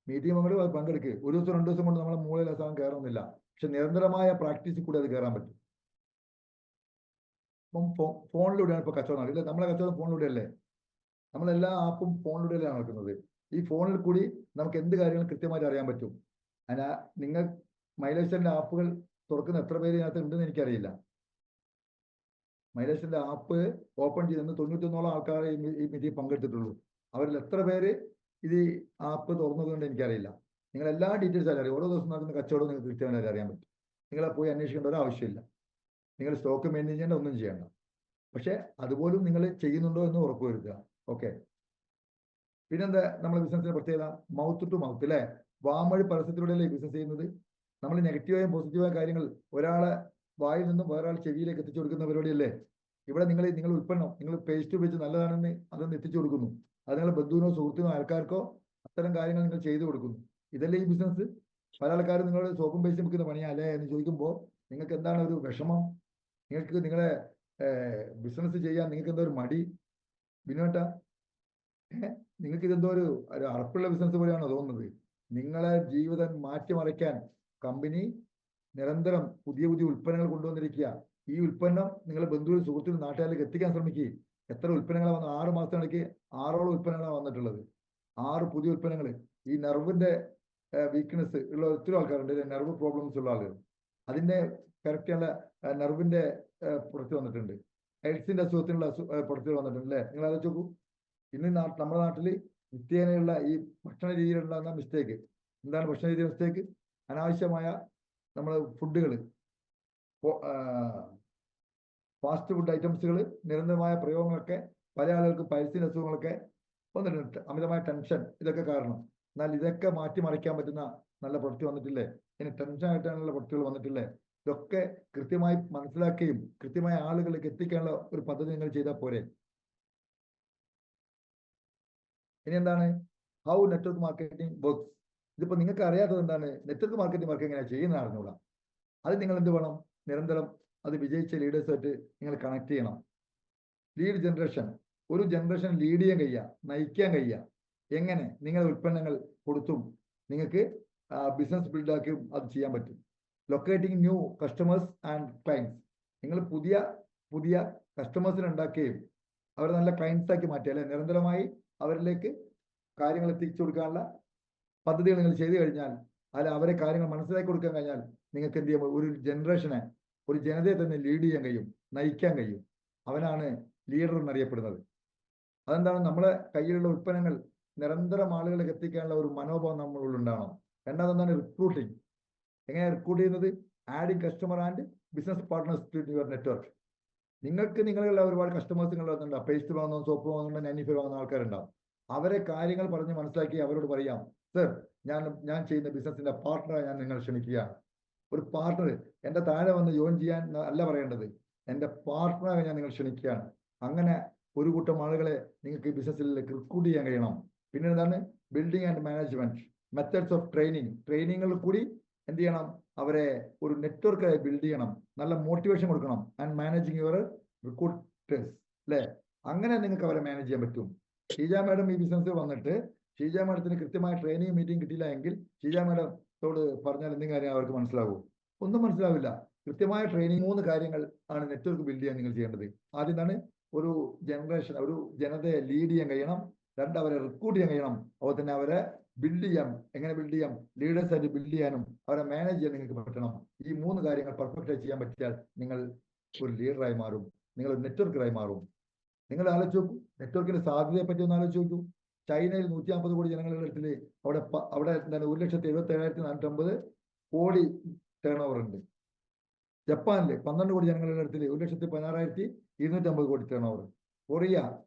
മീറ്റിംഗ് അത് പങ്കെടുക്കുക. ഒരു ദിവസം 2 ദിവസം കൊണ്ട് നമ്മളെ മൂലയിൽ ആ സാധനം കയറുന്നില്ല. പക്ഷെ നിരന്തരമായ പ്രാക്ടീസിൽ കൂടി അത് കയറാൻ പറ്റും. ഇപ്പം ഫോണിലൂടെയാണ് ഇപ്പൊ കച്ചവടം നടക്കുന്നത്. നമ്മളെ കച്ചവടം ഫോണിലൂടെയല്ലേ? നമ്മളെല്ലാ ആപ്പും ഫോണിലൂടെയാണ് നടക്കുന്നത്. ഈ ഫോണിൽ കൂടി നമുക്ക് എന്ത് കാര്യങ്ങളും കൃത്യമായിട്ട് അറിയാൻ പറ്റും. അതിനാ നിങ്ങൾ മൈലേഷന്റെ ആപ്പുകൾ തുറക്കുന്ന എത്ര പേര് ഇതിനകത്ത് ഉണ്ടെന്ന് എനിക്കറിയില്ല. മൈലേഷന്റെ ആപ്പ് ഓപ്പൺ ചെയ്തെന്ന് 91ഓളം ആൾക്കാർ ഈ മീറ്റിംഗ് പങ്കെടുത്തിട്ടുള്ളൂ. അവരിൽ എത്ര പേര് ഇത് ആപ്പ് തുറന്നതുകൊണ്ട് എനിക്കറിയില്ല. നിങ്ങൾ എല്ലാ ഡീറ്റെയിൽസ് അറിയാം. ഓരോ ദിവസം നടക്കുന്ന കച്ചവടം നിങ്ങൾക്ക് കൃത്യമായിട്ട് അറിയാൻ പറ്റും. നിങ്ങളെ പോയി അന്വേഷിക്കേണ്ട ഒരു ആവശ്യമില്ല. നിങ്ങൾ സ്റ്റോക്ക് മെയിൻറ്റെയിൻ ചെയ്യേണ്ട, ഒന്നും ചെയ്യേണ്ട. പക്ഷെ അതുപോലും നിങ്ങൾ ചെയ്യുന്നുണ്ടോ എന്ന് ഉറപ്പുവരുത്തുക. ഓക്കെ. പിന്നെന്താ നമ്മുടെ ബിസിനസിന്റെ പ്രത്യേകത? മൗത്ത് ടു മൗത്ത് അല്ലേ? വാമൊഴി പരസ്യത്തിലൂടെയല്ലേ ബിസിനസ് ചെയ്യുന്നത്. നമ്മൾ നെഗറ്റീവായും പോസിറ്റീവായ കാര്യങ്ങൾ ഒരാളെ വായിൽ നിന്നും വേറൊരാൾ ചെവിയിലേക്ക് എത്തിച്ചു കൊടുക്കുന്ന പരിപാടിയല്ലേ. ഇവിടെ നിങ്ങൾ ഉൽപ്പന്നം നിങ്ങൾ പേസ്റ്റ് ഉപയോഗിച്ച് നല്ലതാണെന്ന് അതൊന്ന് എത്തിച്ചു കൊടുക്കുന്നു. അത് നിങ്ങളുടെ ബന്ധുവിനോ സുഹൃത്തിനോ അയൽക്കാർക്കോ അത്തരം കാര്യങ്ങൾ നിങ്ങൾ ചെയ്തു കൊടുക്കുന്നു. ഇതല്ലേ ഈ ബിസിനസ്? പല ആൾക്കാരും നിങ്ങളുടെ സോപ്പും പേസ്റ്റ് വെക്കുന്ന പണിയാ അല്ലേ എന്ന് ചോദിക്കുമ്പോൾ നിങ്ങൾക്ക് എന്താണ് ഒരു വിഷമം? നിങ്ങൾക്ക് നിങ്ങളെ ബിസിനസ് ചെയ്യാൻ നിങ്ങൾക്ക് എന്തോ ഒരു മടി ബിനോട്ടാ? നിങ്ങൾക്ക് ഇതെന്തോ ഒരു അറപ്പുള്ള ബിസിനസ് പോലെയാണോ തോന്നുന്നത്? നിങ്ങളെ ജീവിതം മാറ്റിമറിക്കാൻ കമ്പനി നിരന്തരം പുതിയ ഉൽപ്പന്നങ്ങൾ കൊണ്ടുവന്നിരിക്കുക. ഈ ഉൽപ്പന്നം നിങ്ങളുടെ ബന്ധുവിൽ, സുഹൃത്തിനും നാട്ടുകാരിലേക്ക് എത്തിക്കാൻ ശ്രമിക്കുക. എത്ര ഉൽപ്പന്നങ്ങളാണ് വന്നത്? 6 മാസത്തിനിടയ്ക്ക് 6ഓളം ഉൽപ്പന്നങ്ങളാണ് വന്നിട്ടുള്ളത്. 6 പുതിയ ഉൽപ്പന്നങ്ങൾ. ഈ നെർവിന്റെ വീക്ക്നെസ് ഉള്ള ഒത്തിരി ആൾക്കാരുണ്ട്, നെർവ് പ്രോബ്ലംസ് ഉള്ള ആളുകൾ. അതിന്റെ കറക്റ്റ് ഉള്ള നെർവിന്റെ പ്രൊഡക്റ്റ് വന്നിട്ടുണ്ട്. എയ്ഡ്സിന്റെ അസുഖത്തിനുള്ള പ്രൊഡക്റ്റുകൾ വന്നിട്ടുണ്ട് അല്ലേ? നിങ്ങൾ ആലോചിച്ച് നോക്കൂ. ഇന്ന് നമ്മുടെ നാട്ടിൽ നിത്യേനയുള്ള ഈ ഭക്ഷണ രീതിയിലുണ്ടാകുന്ന മിസ്റ്റേക്ക് എന്താണ്? ഭക്ഷണ രീതി മിസ്റ്റേക്ക് അനാവശ്യമായ നമ്മൾ ഫുഡുകൾ, ഫാസ്റ്റ് ഫുഡ് ഐറ്റംസുകൾ, നിരന്തരമായ പ്രയോഗങ്ങളൊക്കെ പല ആളുകൾക്ക് പരിസ്ഥിതി അസുഖങ്ങളൊക്കെ വന്നിട്ടുണ്ട്. അമിതമായ ടെൻഷൻ, ഇതൊക്കെ കാരണം. എന്നാൽ ഇതൊക്കെ മാറ്റിമറിക്കാൻ പറ്റുന്ന നല്ല പ്രൊഡക്റ്റ് വന്നിട്ടില്ലേ? ഇനി ടെൻഷൻ ആയിട്ടാണുള്ള പ്രൊഡക്റ്റുകൾ വന്നിട്ടില്ലേ? ഇതൊക്കെ കൃത്യമായി മനസ്സിലാക്കുകയും കൃത്യമായ ആളുകളിലേക്ക് എത്തിക്കാനുള്ള ഒരു പദ്ധതി നിങ്ങൾ ചെയ്താൽ പോരെ? ഇനി എന്താണ് ഹൗ നെറ്റ്വർക്ക് മാർക്കറ്റിംഗ് വർക്ക്സ്? ഇതിപ്പോ നിങ്ങൾക്ക് അറിയാത്തത് എന്താണ്? നെറ്റ്വർക്ക് മാർക്കറ്റിംഗ് വർക്ക് എങ്ങനെയാണ് ചെയ്യുന്ന അറിഞ്ഞൂടാ. അത് നിങ്ങൾ എന്ത് വേണം? നിരന്തരം അത് വിജയിച്ച ലീഡേഴ്സായിട്ട് നിങ്ങൾ കണക്ട് ചെയ്യണം. ലീഡ് ജനറേഷൻ, ഒരു ജനറേഷൻ ലീഡ് ചെയ്യാൻ കഴിയുക, നയിക്കാൻ കഴിയുക. എങ്ങനെ? നിങ്ങളുടെ ഉൽപ്പന്നങ്ങൾ കൊടുത്തും നിങ്ങൾക്ക് ബിസിനസ് ബിൽഡാക്കിയും അത് ചെയ്യാൻ പറ്റും. Locating new customers and clients, നിങ്ങൾ പുതിയ പുതിയ കസ്റ്റമേഴ്സിനെ ഉണ്ടാക്കുകയും അവരെ നല്ല ക്ലയൻസ് ആക്കി മാറ്റുക, അല്ലെ? നിരന്തരമായി അവരിലേക്ക് കാര്യങ്ങൾ എത്തിച്ചു കൊടുക്കാനുള്ള പദ്ധതികൾ നിങ്ങൾ ചെയ്തു കഴിഞ്ഞാൽ, അല്ല അവരെ കാര്യങ്ങൾ മനസ്സിലാക്കി കൊടുക്കാൻ കഴിഞ്ഞാൽ, നിങ്ങൾക്ക് എന്ത് ചെയ്യാം? ഒരു ജനറേഷനെ, ഒരു ജനതയെ തന്നെ ലീഡ് ചെയ്യാൻ കഴിയും, നയിക്കാൻ കഴിയും. അവനാണ് ലീഡർ എന്നറിയപ്പെടുന്നത്. അതെന്താണ്? നമ്മളെ കയ്യിലുള്ള ഉൽപ്പന്നങ്ങൾ നിരന്തരം ആളുകളിലേക്ക് എത്തിക്കാനുള്ള ഒരു മനോഭാവം നമ്മളുള്ളിൽ ഉണ്ടാവണം. രണ്ടാമതെന്താണ്? റിക്രൂട്ടിങ്. എങ്ങനെ റിക്രൂട്ട് ചെയ്യുന്നത്? Adding customer and business partners to your network. നിങ്ങൾക്ക് നിങ്ങളുള്ള ഒരുപാട് കസ്റ്റമേഴ്സ് നിങ്ങളുണ്ടാവും. പേസ്റ്റ് വാങ്ങുന്ന, സോപ്പ് വാങ്ങുന്ന, നാനിഫൈ വാങ്ങുന്ന ആൾക്കാരുണ്ടാവും. അവരെ കാര്യങ്ങൾ പറഞ്ഞ് മനസ്സിലാക്കി അവരോട് പറയാം, സർ, ഞാൻ ചെയ്യുന്ന ബിസിനസിന്റെ പാർട്ട്ണറെ ഞാൻ നിങ്ങൾ ക്ഷണിക്കുകയാണ്. ഒരു പാർട്ട്ണർ എൻ്റെ താഴെ വന്ന് ജോയിൻ ചെയ്യാൻ അല്ല പറയേണ്ടത്, എൻ്റെ പാർട്ട്ണറെ ഞാൻ നിങ്ങൾ ക്ഷണിക്കുകയാണ്. അങ്ങനെ ഒരു കൂട്ടം ആളുകളെ നിങ്ങൾക്ക് ഈ ബിസിനസ്സിലേക്ക് റിക്രൂട്ട് ചെയ്യാൻ കഴിയണം. പിന്നെ എന്താണ്? Building and management methods of training. ട്രെയിനിങ്ങിൽ കൂടി എന്ത് ചെയ്യണം? അവരെ ഒരു നെറ്റ്വർക്ക് ബിൽഡ് ചെയ്യണം, നല്ല മോട്ടിവേഷൻ കൊടുക്കണം. ആൻഡ് മാനേജിങ് യുവർ റിക്രൂട്ടേഴ്സ്, അല്ലേ? അങ്ങനെ നിങ്ങൾക്ക് അവരെ മാനേജ് ചെയ്യാൻ പറ്റും. ഷീജ മാഡം ഈ ബിസിനസ്സിൽ വന്നിട്ട് ഷീജ മാഡത്തിന് കൃത്യമായ ട്രെയിനിങ് മീറ്റിംഗ് കിട്ടിയില്ല എങ്കിൽ ഷീജ മാഡത്തോട് പറഞ്ഞാൽ എന്തെങ്കിലും കാര്യം അവർക്ക് മനസ്സിലാവും? ഒന്നും മനസ്സിലാവില്ല. കൃത്യമായ ട്രെയിനിങ് 3 കാര്യങ്ങൾ ആണ് നെറ്റ്വർക്ക് ബിൽഡ് ചെയ്യാൻ നിങ്ങൾ ചെയ്യേണ്ടത്. ആദ്യം എന്താണ്? ഒരു ജനറേഷൻ, ഒരു ജനതയെ ലീഡ് ചെയ്യാൻ കഴിയണം. 2, അവരെ റിക്രൂട്ട് ചെയ്യാൻ കഴിയണം. അതുപോലെ തന്നെ അവരെ ബിൽഡ് ചെയ്യാം. എങ്ങനെ ബിൽഡ് ചെയ്യാം? ലീഡേഴ്സ് ആയിട്ട് ബിൽഡ് ചെയ്യാനും അവരെ മാനേജ് ചെയ്യാൻ നിങ്ങൾക്ക് പറ്റണം. ഈ 3 കാര്യങ്ങൾ പെർഫെക്റ്റായി ചെയ്യാൻ പറ്റിയാൽ നിങ്ങൾ ഒരു ലീഡറായി മാറും, നിങ്ങൾ ഒരു നെറ്റ്വർക്കറായി മാറും. നിങ്ങൾ ആലോചിച്ച് നോക്കൂ, നെറ്റ്വർക്കിന്റെ സാധ്യതയെ പറ്റി ഒന്ന് ആലോചിച്ച് നോക്കൂ. ചൈനയിൽ 150 കോടി ജനങ്ങളുടെ ഇടത്തിൽ അവിടെ എന്താണ് 1,77,450 കോടി ടേൺ ഓവർ ഉണ്ട്. ജപ്പാനില് 12 കോടി ജനങ്ങളുടെ ഇടത്തിൽ 1,16,250 കോടി ടേൺ ഓവർ. കൊറിയ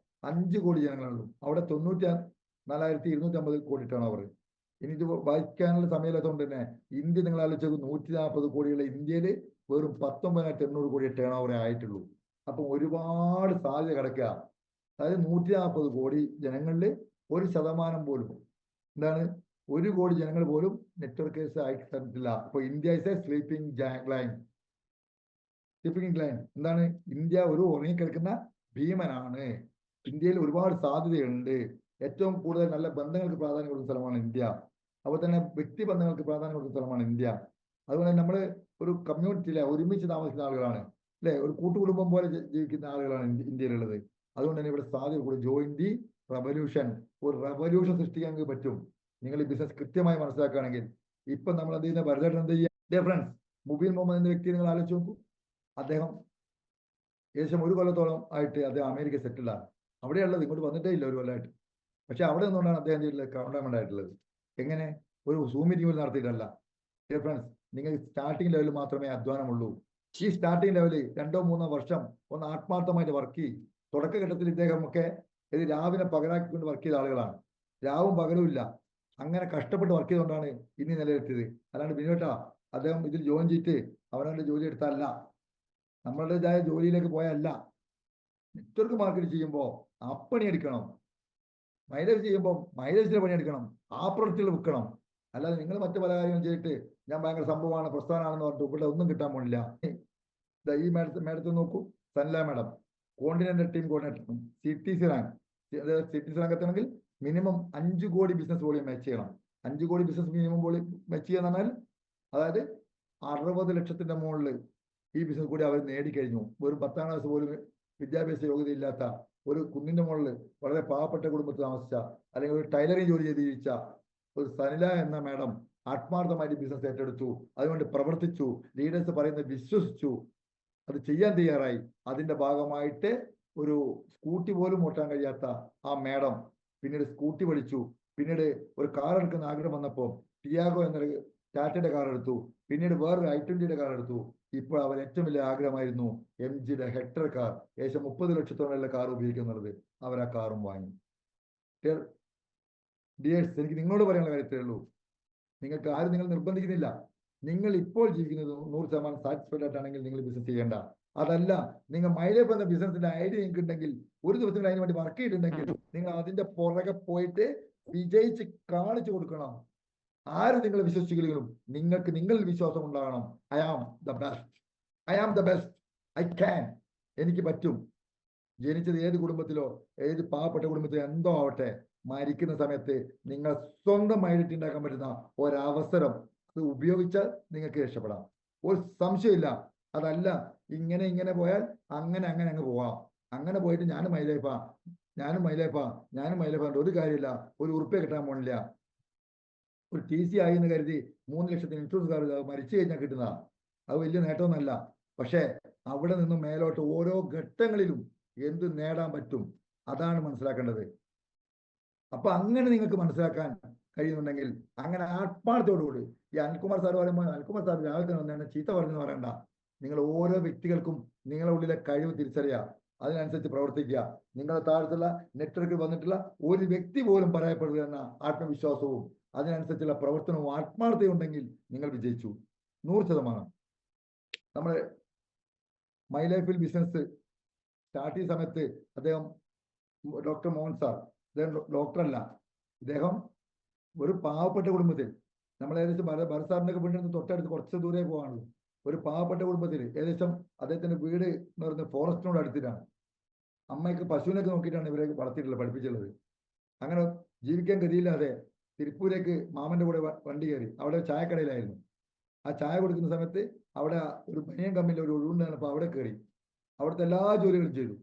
5 കോടി ജനങ്ങളുള്ളൂ, അവിടെ 94,250 കോടി ടേൺ ഓവർ. ഇനി ഇത് വായിക്കാനുള്ള സമയമില്ലാത്തതുകൊണ്ട് തന്നെ ഇന്ത്യ നിങ്ങൾ ആലോചിച്ചു 140 കോടിയുള്ള ഇന്ത്യയിൽ വെറും 19,800 കോടി ടേൺ ഓവറേ ആയിട്ടുള്ളൂ. അപ്പം ഒരുപാട് സാധ്യത കിടക്കുക. അതായത് 140 കോടി ജനങ്ങളിൽ 1% പോലും, എന്താണ്, 1 കോടി ജനങ്ങൾ പോലും നെറ്റ്വർക്കേഴ്സ് ആയിട്ട് തന്നിട്ടില്ല. അപ്പൊ India is A sleeping line. Sleeping line എന്താണ്? ഇന്ത്യ ഒരു ഉറങ്ങിക്കിടക്കുന്ന ഭീമനാണ്. ഇന്ത്യയിൽ ഒരുപാട് സാധ്യതയുണ്ട്. ഏറ്റവും കൂടുതൽ നല്ല ബന്ധങ്ങൾക്ക് പ്രാധാന്യം കൊടുക്കുന്ന സ്ഥലമാണ് ഇന്ത്യ. അതുപോലെ തന്നെ വ്യക്തി ബന്ധങ്ങൾക്ക് പ്രാധാന്യം കൊടുക്കുന്ന സ്ഥലമാണ് ഇന്ത്യ. അതുപോലെ നമ്മൾ ഒരു കമ്മ്യൂണിറ്റിയിലെ ഒരുമിച്ച് താമസിക്കുന്ന ആളുകളാണ്, അല്ലെ? ഒരു കൂട്ടുകുടുംബം പോലെ ജീവിക്കുന്ന ആളുകളാണ് ഇന്ത്യയിലുള്ളത്. അതുകൊണ്ട് തന്നെ ഇവിടെ സാധ്യത കൂടി. Join the revolution. ഒരു റവല്യൂഷൻ സൃഷ്ടിക്കാൻ പറ്റും നിങ്ങൾ ഈ ബിസിനസ് കൃത്യമായി മനസ്സിലാക്കുകയാണെങ്കിൽ. ഇപ്പൊ നമ്മൾ എന്ത് ചെയ്യുന്ന ഭരതേട്ടൻ എന്ത് ചെയ്യുക? ഫ്രണ്ട്സ്, മുബീൻ മുഹമ്മദ് എന്ന വ്യക്തി നിങ്ങൾ ആലോചിച്ച് നോക്കൂ. അദ്ദേഹം ഏകദേശം 1 കൊല്ലത്തോളം ആയിട്ട് അദ്ദേഹം അമേരിക്ക സെറ്റിലാണ്. അവിടെയുള്ളത്, ഇങ്ങോട്ട് വന്നിട്ടേ ഇല്ല 1 കൊല്ലമായിട്ട്. പക്ഷെ അവിടെ നിന്നുകൊണ്ടാണ് അദ്ദേഹം കൗണ്ടമെന്റ് ആയിട്ടുള്ളത്. എങ്ങനെ? ഒരു സൂം മീറ്റിംഗ് പോലും നടത്തിയിട്ടല്ല. ഫ്രണ്ട്സ്, നിങ്ങൾ സ്റ്റാർട്ടിംഗ് ലെവലിൽ മാത്രമേ അധ്വാനമുള്ളൂ. ഈ സ്റ്റാർട്ടിംഗ് ലെവലിൽ 2-3 വർഷം ഒന്ന് ആത്മാർത്ഥമായിട്ട് വർക്ക് ചെയ്യും. തുടക്കഘട്ടത്തിൽ ഇദ്ദേഹമൊക്കെ ഇത് രാവിലെ പകലാക്കിക്കൊണ്ട് വർക്ക് ചെയ്ത ആളുകളാണ്. രാവും പകലും ഇല്ല, അങ്ങനെ കഷ്ടപ്പെട്ട് വർക്ക് ചെയ്തുകൊണ്ടാണ് ഇനി നിലനിർത്തിയത്. അല്ലാണ്ട് ബിനോട്ടാ അദ്ദേഹം ഇതിൽ ജോയിൻ ചെയ്തിട്ട് അവനവന്റെ ജോലി എടുത്തല്ല, നമ്മളുടേതായ ജോലിയിലേക്ക് പോയല്ല. നെറ്റ്വർക്ക് മാർക്കറ്റ് ചെയ്യുമ്പോൾ അപ്പണി എടുക്കണം. മൈലേജ് ചെയ്യുമ്പോൾ മൈലേജിന്റെ പണിയെടുക്കണം. ആ പ്രൊഡക്റ്റുകൾ വിൽക്കണം. അല്ലാതെ നിങ്ങൾ മറ്റു പല കാര്യങ്ങളും ചെയ്തിട്ട് ഞാൻ ഭയങ്കര സംഭവമാണ്, പ്രസ്ഥാനമാണെന്ന് പറഞ്ഞിട്ട് ഇവിടെ ഒന്നും കിട്ടാൻ പോണില്ല. ഈ മാഡത്തെ നോക്കൂ, Sanla madam continental team coordinator, CTC rank. CTC rank എത്തണമെങ്കിൽ മിനിമം 5 കോടി ബിസിനസ് വോളിയം മാച്ച് ചെയ്യണം. 5 കോടി ബിസിനസ് മിനിമം വോളിയം മാച്ച് ചെയ്യാന്ന് പറഞ്ഞാൽ അതായത് 60 ലക്ഷത്തിന്റെ മുകളിൽ ഈ ബിസിനസ് കൂടി അവർ നേടിക്കഴിഞ്ഞു. വെറും 10ാം ക്ലാസ് പോലും വിദ്യാഭ്യാസ യോഗ്യത ഇല്ലാത്ത ഒരു കുന്നിന്റെ മുകളിൽ വളരെ പാവപ്പെട്ട കുടുംബത്തിൽ താമസിച്ച, അല്ലെങ്കിൽ ഒരു ടൈലറിംഗ് ജോലി ചെയ്ത് ജീവിച്ച ഒരു സനില എന്ന മാഡം ആത്മാർത്ഥമായിട്ട് ബിസിനസ് ഏറ്റെടുത്തു. അതുകൊണ്ട് പ്രവർത്തിച്ചു, ലീഡേഴ്സ് പറയുന്നത് വിശ്വസിച്ചു, അത് ചെയ്യാൻ തയ്യാറായി. അതിന്റെ ഭാഗമായിട്ട് ഒരു സ്കൂട്ടി പോലും ഓട്ടാൻ കഴിയാത്ത ആ മാഡം പിന്നീട് സ്കൂട്ടി പഠിച്ചു. പിന്നീട് ഒരു കാർ എടുക്കുന്ന ആഗ്രഹം വന്നപ്പോൾ ടിയാഗോ എന്നൊരു ടാറ്റയുടെ കാർ എടുത്തു. പിന്നീട് വേറൊരു i20യുടെ കാർ എടുത്തു. ഇപ്പോൾ അവർ ഏറ്റവും വലിയ ആഗ്രഹമായിരുന്നു MGയുടെ ഹെക്ടർ കാർ, ഏകദേശം 30 ലക്ഷത്തോളം കാർ ഉപയോഗിക്കുന്നുള്ളത്. അവർ ആ കാറും വാങ്ങി. ഡിയേഴ്സ്, എനിക്ക് നിങ്ങളോട് പറയാനുള്ള കാര്യത്തേ ഉള്ളൂ. നിങ്ങൾക്ക് ആരും നിങ്ങൾ നിർബന്ധിക്കുന്നില്ല. നിങ്ങൾ ഇപ്പോൾ ജീവിക്കുന്നത് 100% സാറ്റിസ്ഫൈഡ് ആയിട്ടാണെങ്കിൽ നിങ്ങൾ ബിസിനസ് ചെയ്യേണ്ട. അതല്ല, നിങ്ങൾ മൈലേജ് എന്ന ബിസിനസിന്റെ ഐഡിയ നിങ്ങൾക്ക് ഉണ്ടെങ്കിൽ, ഒരു ദിവസം അതിന് വേണ്ടി വർക്ക് ചെയ്തിട്ടുണ്ടെങ്കിൽ, നിങ്ങൾ അതിന്റെ പുറകെ പോയിട്ട് വിജയിച്ച് കാണിച്ചു കൊടുക്കണം. ആര് നിങ്ങൾ വിശ്വസിച്ചില്ലെങ്കിലും നിങ്ങൾക്ക് നിങ്ങളിൽ വിശ്വാസം ഉണ്ടാകണം. I am the best, I am the best, I can, എനിക്ക് പറ്റും. ജനിച്ചത് ഏത് കുടുംബത്തിലോ ഏത് പാവപ്പെട്ട കുടുംബത്തിലോ എന്തോ ആവട്ടെ, മരിക്കുന്ന സമയത്ത് നിങ്ങൾ സ്വന്തം ഐഡന്റിറ്റി ഉണ്ടാക്കാൻ പറ്റുന്ന ഒരവസരം അത് ഉപയോഗിച്ചാൽ നിങ്ങൾക്ക് രക്ഷപ്പെടാം. ഒരു സംശയമില്ല. അതല്ല ഇങ്ങനെ പോയാൽ അങ്ങനെ അങ്ങ് പോവാം. അങ്ങനെ പോയിട്ട് ഞാനും മൈലേപ്പാ ഒരു കാര്യമില്ല. ഒരു ഉറുപ്പ്യ കിട്ടാൻ പോണില്ല. ഒരു TC ആയി എന്ന് കരുതി 3 ലക്ഷത്തിന് ഇൻഷുറൻസ് കാർ മരിച്ചു കഴിഞ്ഞാൽ കിട്ടുന്നതാ. അത് വലിയ നേട്ടമൊന്നല്ല. പക്ഷെ അവിടെ നിന്നും മേലോട്ട് ഓരോ ഘട്ടങ്ങളിലും എന്ത് നേടാൻ പറ്റും, അതാണ് മനസ്സിലാക്കേണ്ടത്. അപ്പൊ അങ്ങനെ നിങ്ങൾക്ക് മനസ്സിലാക്കാൻ കഴിയുന്നുണ്ടെങ്കിൽ, അങ്ങനെ ആത്മാർത്ഥത്തോടുകൂടി ഈ അനിൽകുമാർ സാർ പറയുമ്പോൾ അനിൽകുമാർ സാർ രാവിലെ തന്നെ വന്നതാണ് ചീത്ത പറഞ്ഞെന്ന് പറയണ്ട. നിങ്ങൾ ഓരോ വ്യക്തികൾക്കും നിങ്ങളുടെ ഉള്ളിലെ കഴിവ് തിരിച്ചറിയുക, അതിനനുസരിച്ച് പ്രവർത്തിക്കുക. നിങ്ങളുടെ താഴത്തുള്ള നെറ്റ്വർക്കിൽ വന്നിട്ടുള്ള ഒരു വ്യക്തി പോലും പറയപ്പെടുക എന്ന ആത്മവിശ്വാസവും അതിനനുസരിച്ചുള്ള പ്രവർത്തനവും ആത്മാർത്ഥതയും ഉണ്ടെങ്കിൽ നിങ്ങൾ വിജയിച്ചു 100%. നമ്മുടെ മൈ ലൈഫിൽ ബിസിനസ് സ്റ്റാർട്ട് ചെയ്യുന്ന സമയത്ത് അദ്ദേഹം ഡോക്ടർ മോഹൻ സാർ, അദ്ദേഹം ഡോക്ടറല്ല, ഇദ്ദേഹം ഒരു പാവപ്പെട്ട കുടുംബത്തിൽ, നമ്മൾ ഏകദേശം ഭരത് സാറിന്റെ ഒക്കെ വീടിന് തൊട്ടടുത്ത് കുറച്ച് ദൂരെ പോകാനുള്ളൂ, ഒരു പാവപ്പെട്ട കുടുംബത്തിൽ ഏകദേശം അദ്ദേഹത്തിന്റെ വീട് എന്ന് പറയുന്നത് ഫോറസ്റ്റിനോട് അടുത്തിട്ടാണ്. അമ്മയ്ക്ക് പശുവിനൊക്കെ നോക്കിയിട്ടാണ് ഇവരെ വളർത്തിയിട്ടുള്ളത്, പഠിപ്പിച്ചുള്ളത്. അങ്ങനെ ജീവിക്കാൻ ഗതിയില്ലാതെ തിരുപ്പൂരേക്ക് മാമന്റെ കൂടെ വണ്ടി കയറി. അവിടെ ചായക്കടയിലായിരുന്നു. ആ ചായ കൊടുക്കുന്ന സമയത്ത് അവിടെ ഒരു ബനിയൻ കമ്പനിയിൽ ഒരു ഒഴിവുണ്ടായിരുന്നപ്പോൾ അവിടെ കയറി അവിടുത്തെ എല്ലാ ജോലികളും ചെയ്തു.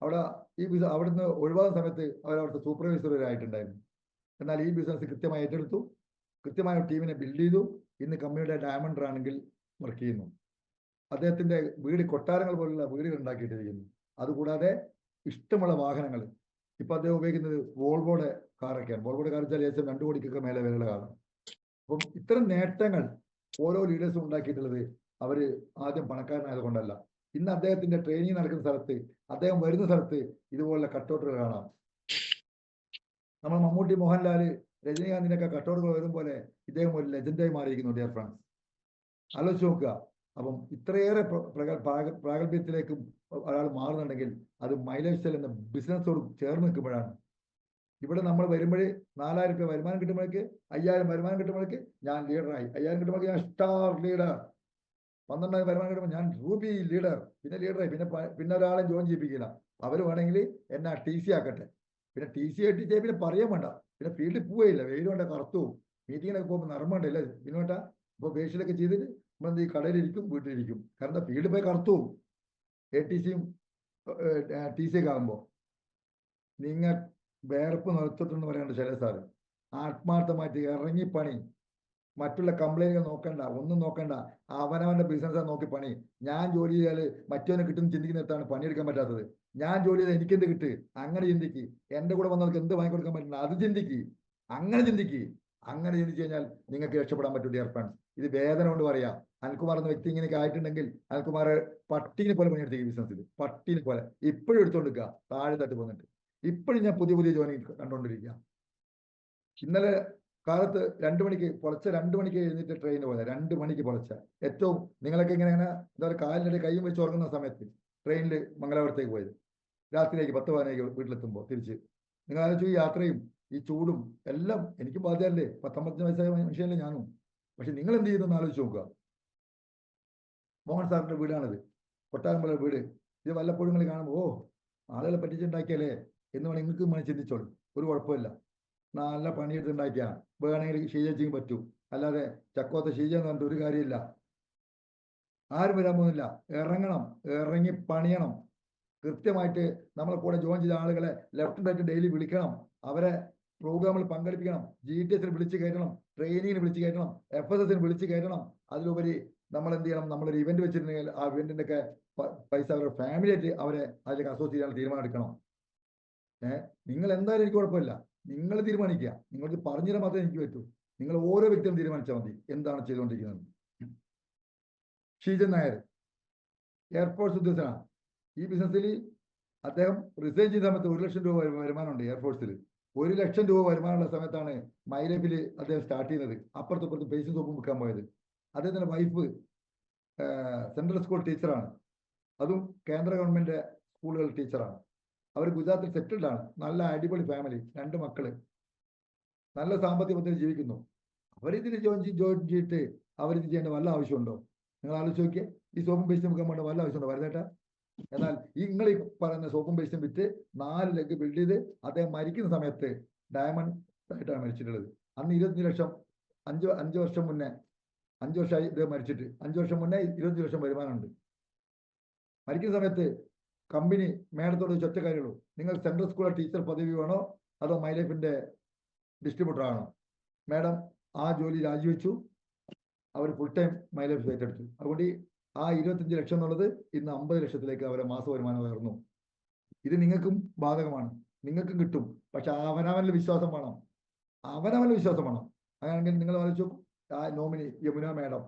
അവിടെ അവിടുന്ന് ഒഴിവാകുന്ന സമയത്ത് അവിടുത്തെ സൂപ്പർവൈസറായിട്ടുണ്ടായിരുന്നു. എന്നാൽ ഈ ബിസിനസ് കൃത്യമായി ഏറ്റെടുത്തു, കൃത്യമായ ടീമിനെ ബിൽഡ് ചെയ്തു. ഇന്ന് കമ്പനിയുടെ ഡയമണ്ട് ആണെങ്കിൽ വർക്ക് ചെയ്യുന്നു. അദ്ദേഹത്തിന്റെ വീട് കൊട്ടാരങ്ങൾ പോലുള്ള വീടുകൾ ഉണ്ടാക്കിയിട്ടിരിക്കുന്നു. അതുകൂടാതെ ഇഷ്ടമുള്ള വാഹനങ്ങൾ ഇപ്പൊ അദ്ദേഹം ഉപയോഗിക്കുന്നത് വോൾവോയുടെ കാറൊക്കെയാണ്. വോൾവോയുടെ കാർ വെച്ചാൽ ഏകദേശം 2 കോടിക്കൊക്കെ മേലെ വിലയുള്ള കാറാണ്. അപ്പം ഇത്തരം നേട്ടങ്ങൾ ഓരോ ലീഡേഴ്സും ഉണ്ടാക്കിയിട്ടുള്ളത് അവര് ആദ്യം പണക്കാരനായത് കൊണ്ടല്ല. ഇന്ന് അദ്ദേഹത്തിന്റെ ട്രെയിനിങ് നടക്കുന്ന സ്ഥലത്ത്, അദ്ദേഹം വരുന്ന സ്ഥലത്ത് ഇതുപോലുള്ള കട്ടൗട്ടുകൾ കാണാം. നമ്മൾ മമ്മൂട്ടി, മോഹൻലാല്, രജനീകാന്തിനൊക്കെ കട്ടൗട്ടുകൾ വരും പോലെ ഇദ്ദേഹം ഒരു ലെജൻഡായി മാറിയിരിക്കുന്നു. ഡിയർ ഫ്രണ്ട്സ്, ആലോചിച്ച് നോക്കുക. അപ്പം ഇത്രയേറെ പ്രാഗൽഭ്യത്തിലേക്കും ഒരാൾ മാറുന്നുണ്ടെങ്കിൽ അത് മൈ ലൈഫ് സ്റ്റൈൽ എന്ന ബിസിനസ്സോട് ചേർന്ന് നിൽക്കുമ്പോഴാണ്. ഇവിടെ നമ്മൾ വരുമ്പോൾ 4000 രൂപ വരുമാനം കിട്ടുമ്പോഴേക്ക്, 5000 വരുമാനം കിട്ടുമ്പോഴേക്ക് ഞാൻ ലീഡറായി. 5000 കിട്ടുമ്പോഴേക്ക് ഞാൻ സ്റ്റാർ ലീഡർ. 12,000 വരുമാനം കിട്ടുമ്പോൾ ഞാൻ റൂബി ലീഡർ. പിന്നെ ലീഡറായി. പിന്നെ ഒരാളെ ജോയിൻ ചെയ്യിപ്പിക്കില്ല. അവർ വേണമെങ്കിൽ എന്നെ TC ആക്കട്ടെ. പിന്നെ TC ആയിട്ട് പിന്നെ പറയാൻ വേണ്ട. പിന്നെ ഫീൽഡിൽ പോവുകയില്ല. വെയിൽ കൊണ്ട് കറുത്തു. മീറ്റിങ്ങിനൊക്കെ പോകുമ്പോൾ നർമ്മണ്ടല്ലേ പിന്നെ വേണ്ട. ഇപ്പോൾ ഫേഷ്യലൊക്കെ ചെയ്തിട്ട് നമ്മൾ ഈ കടയിലിരിക്കും, വീട്ടിലിരിക്കും. കാരണം ഫീൽഡിൽ പോയി കറുത്തു പോകും. ATCയും TC ഒക്കെ ആകുമ്പോൾ നിങ്ങൾ വേർപ്പ് നിർത്തിട്ടെന്ന് പറയാണ്ട് ചില സാറ് ആത്മാർത്ഥമായിട്ട് ഇറങ്ങി പണി. മറ്റുള്ള കംപ്ലൈന്റുകൾ നോക്കണ്ട, ഒന്നും നോക്കണ്ട. അവനവന്റെ ബിസിനസ് നോക്കി പണി. ഞാൻ ജോലി ചെയ്താൽ മറ്റവനെ കിട്ടും ചിന്തിക്കുന്നിടത്താണ് പണിയെടുക്കാൻ പറ്റാത്തത്. ഞാൻ ജോലി ചെയ്താൽ എനിക്കെന്ത് കിട്ടും, അങ്ങനെ ചിന്തിക്ക്. എന്റെ കൂടെ വന്നവർക്ക് എന്ത് വാങ്ങിക്കൊടുക്കാൻ പറ്റുന്ന അത് ചിന്തിക്ക്. അങ്ങനെ ചിന്തിച്ച് കഴിഞ്ഞാൽ നിങ്ങൾക്ക് രക്ഷപ്പെടാൻ പറ്റും. ഡിയർ ഫ്രണ്ട്സ്, ഇത് വേദന കൊണ്ട് പറയാം. അനിൽകുമാർ എന്ന വ്യക്തി ഇങ്ങനെയൊക്കെ ആയിട്ടുണ്ടെങ്കിൽ അനിൽകുമാർ പട്ടിനെ പോലെ പണിയെടുത്തേക്ക് ഈ ബിസിനസ്സിൽ, പട്ടിനെ പോലെ ഇപ്പോഴും എടുത്തോണ്ടിരിക്കുക. താഴെ തട്ട് പോന്നിട്ട് ഇപ്പോഴും ഞാൻ പുതിയ ജോലി കണ്ടുകൊണ്ടിരിക്കുക. ഇന്നലെ കാലത്ത് 2 മണിക്ക് പുലർച്ചെ 2 മണിക്ക് എഴുന്നിട്ട് ട്രെയിന് പോയത്. 2 മണിക്ക് പുലർച്ചെ. ഏറ്റവും നിങ്ങളൊക്കെ ഇങ്ങനെ എന്താ പറയുക, കാലിനിടെ കൈയും വെച്ച് ഉറങ്ങുന്ന സമയത്ത് ട്രെയിനിൽ മംഗലാപുരത്തേക്ക് പോയത്. രാത്രിയിലേക്ക് 10-15 വീട്ടിലെത്തുമ്പോൾ തിരിച്ച്. നിങ്ങൾ ആലോചിച്ചു, ഈ യാത്രയും ഈ ചൂടും എല്ലാം എനിക്ക് ബാധ്യമല്ലേ. 19 വയസ്സായ മനുഷ്യനല്ലേ ഞാനും. പക്ഷെ നിങ്ങൾ എന്ത് ചെയ്തെന്ന് ആലോചിച്ച് നോക്കുക. മോഹൻ സാറിന്റെ വീടാണിത്, കൊട്ടാരമ്പല വീട്. ഇത് വല്ലപ്പോഴും നിങ്ങൾ കാണുമ്പോൾ ആളുകളെ പറ്റിച്ചുണ്ടാക്കിയാലേ എന്ന് വേണമെങ്കിൽ നിങ്ങൾക്ക് ചിന്തിച്ചോളൂ. ഒരു കുഴപ്പമില്ല. നല്ല പണിയെടുത്തുണ്ടാക്കിയാണ്. വേണമെങ്കിൽ ഷീജയ്ക്കും പറ്റൂ. അല്ലാതെ ചക്കോത്ത ഷീജ എന്ന് പറഞ്ഞിട്ട് ഒരു കാര്യമില്ല. ആരും വരാൻ പോകുന്നില്ല. ഇറങ്ങണം, ഇറങ്ങി പണിയണം. കൃത്യമായിട്ട് നമ്മളെ കൂടെ ജോയിൻ ചെയ്ത ആളുകളെ ലെഫ്റ്റ് റൈറ്റ് ഡെയിലി വിളിക്കണം. അവരെ പ്രോഗ്രാമിൽ പങ്കെടുപ്പിക്കണം. GTS വിളിച്ച് കയറ്റണം, ട്രെയിനിങ്ങിന് വിളിച്ച് കയറ്റണം, FSS വിളിച്ച് കയറ്റണം. അതിലുപരി നമ്മൾ എന്ത് ചെയ്യണം, നമ്മളൊരു ഇവന്റ് വെച്ചിട്ടുണ്ടെങ്കിൽ ആ ഇവന്റിന്റെ ഒക്കെ പൈസ അവരുടെ ഫാമിലി ആയിട്ട് അവരെ അതിലേക്ക് അസോസിയേറ്റ് ചെയ്യാനുള്ള തീരുമാനം എടുക്കണം. നിങ്ങൾ എന്തായാലും എനിക്ക് കുഴപ്പമില്ല, നിങ്ങൾ തീരുമാനിക്കുക. നിങ്ങൾക്ക് പറഞ്ഞുതരാൻ മാത്രമേ എനിക്ക് പറ്റൂ. നിങ്ങൾ ഓരോ വ്യക്തിയും തീരുമാനിച്ചാൽ മതി എന്താണ് ചെയ്തുകൊണ്ടിരിക്കുന്നത്. ഷീജൻ നായർ എയർഫോഴ്സ് ഉദ്യോഗസ്ഥനാണ്. ഈ ബിസിനസ്സിൽ അദ്ദേഹം റിസൈൻ ചെയ്ത സമയത്ത് 1 ലക്ഷം രൂപ വരുമാനമുണ്ട് എയർഫോഴ്സിൽ. 1 ലക്ഷം രൂപ വരുമാനമുള്ള സമയത്താണ് മൈലൈഫിൽ അദ്ദേഹം സ്റ്റാർട്ട് ചെയ്യുന്നത്. അപ്പുറത്ത് പേസും സോപ്പും വിൽക്കാൻ പോയത്. അദ്ദേഹത്തിന്റെ വൈഫ് സെൻട്രൽ സ്കൂൾ ടീച്ചറാണ്, അതും കേന്ദ്ര ഗവൺമെന്റ് സ്കൂളുകൾ ടീച്ചറാണ്. അവർ ഗുജറാത്തിൽ സെറ്റിൽഡ് ആണ്. നല്ല അടിപൊളി ഫാമിലി, 2 മക്കള്, നല്ല സാമ്പത്തിക ബന്ധത്തിൽ ജീവിക്കുന്നു. അവരിതിൽ ജോയിൻ ചെയ്തിട്ട് അവരിത് ചെയ്യേണ്ട വല്ല ആവശ്യമുണ്ടോ? നിങ്ങൾ ആലോചിച്ച് നോക്കിയേ. ഈ സോപ്പും പേസ്റ്റും വിൽക്കാൻ വേണ്ട വല്ല ആവശ്യമുണ്ടോ വരുന്നേട്ടാ? എന്നാൽ നിങ്ങൾ ഈ പറയുന്ന സോപ്പും പേസ്റ്റും വിറ്റ് 4 ലഗ് ബിൽഡ് ചെയ്ത് അദ്ദേഹം മരിക്കുന്ന സമയത്ത് ഡയമണ്ട് ആയിട്ടാണ് മരിച്ചിട്ടുള്ളത്. അന്ന് 25 ലക്ഷം 5 വർഷം മുന്നേ, 5 വർഷമായി ഇദ്ദേഹം മരിച്ചിട്ട്, 5 വർഷം മുന്നേ 25 ലക്ഷം വരുമാനമുണ്ട്. മരിക്കുന്ന സമയത്ത് കമ്പനി മേഡത്തോട് ഒറ്റ കാര്യമുള്ളൂ, നിങ്ങൾ സെൻട്രൽ സ്കൂളിലെ ടീച്ചർ പദവി വേണോ അതോ മൈലൈഫിന്റെ ഡിസ്ട്രിബ്യൂട്ടർ ആണോ? മേഡം ആ ജോലി രാജിവെച്ചു. അവർ ഫുൾ ടൈം മൈലൈഫ് ഏറ്റെടുത്തു. അതുകൊണ്ട് ആ 25 ലക്ഷം എന്നുള്ളത് ഇന്ന് 50 ലക്ഷത്തിലേക്ക് അവരെ മാസ വരുമാനം ഉയർന്നു. ഇത് നിങ്ങൾക്കും ബാധകമാണ്, നിങ്ങൾക്കും കിട്ടും. പക്ഷെ അവനവനിൽ വിശ്വാസം വേണം, അവനവനിൽ വിശ്വാസം വേണം. അങ്ങനെയാണെങ്കിൽ നിങ്ങൾ ആലോചിച്ചു, ആ നോമിനി യമുന മേഡം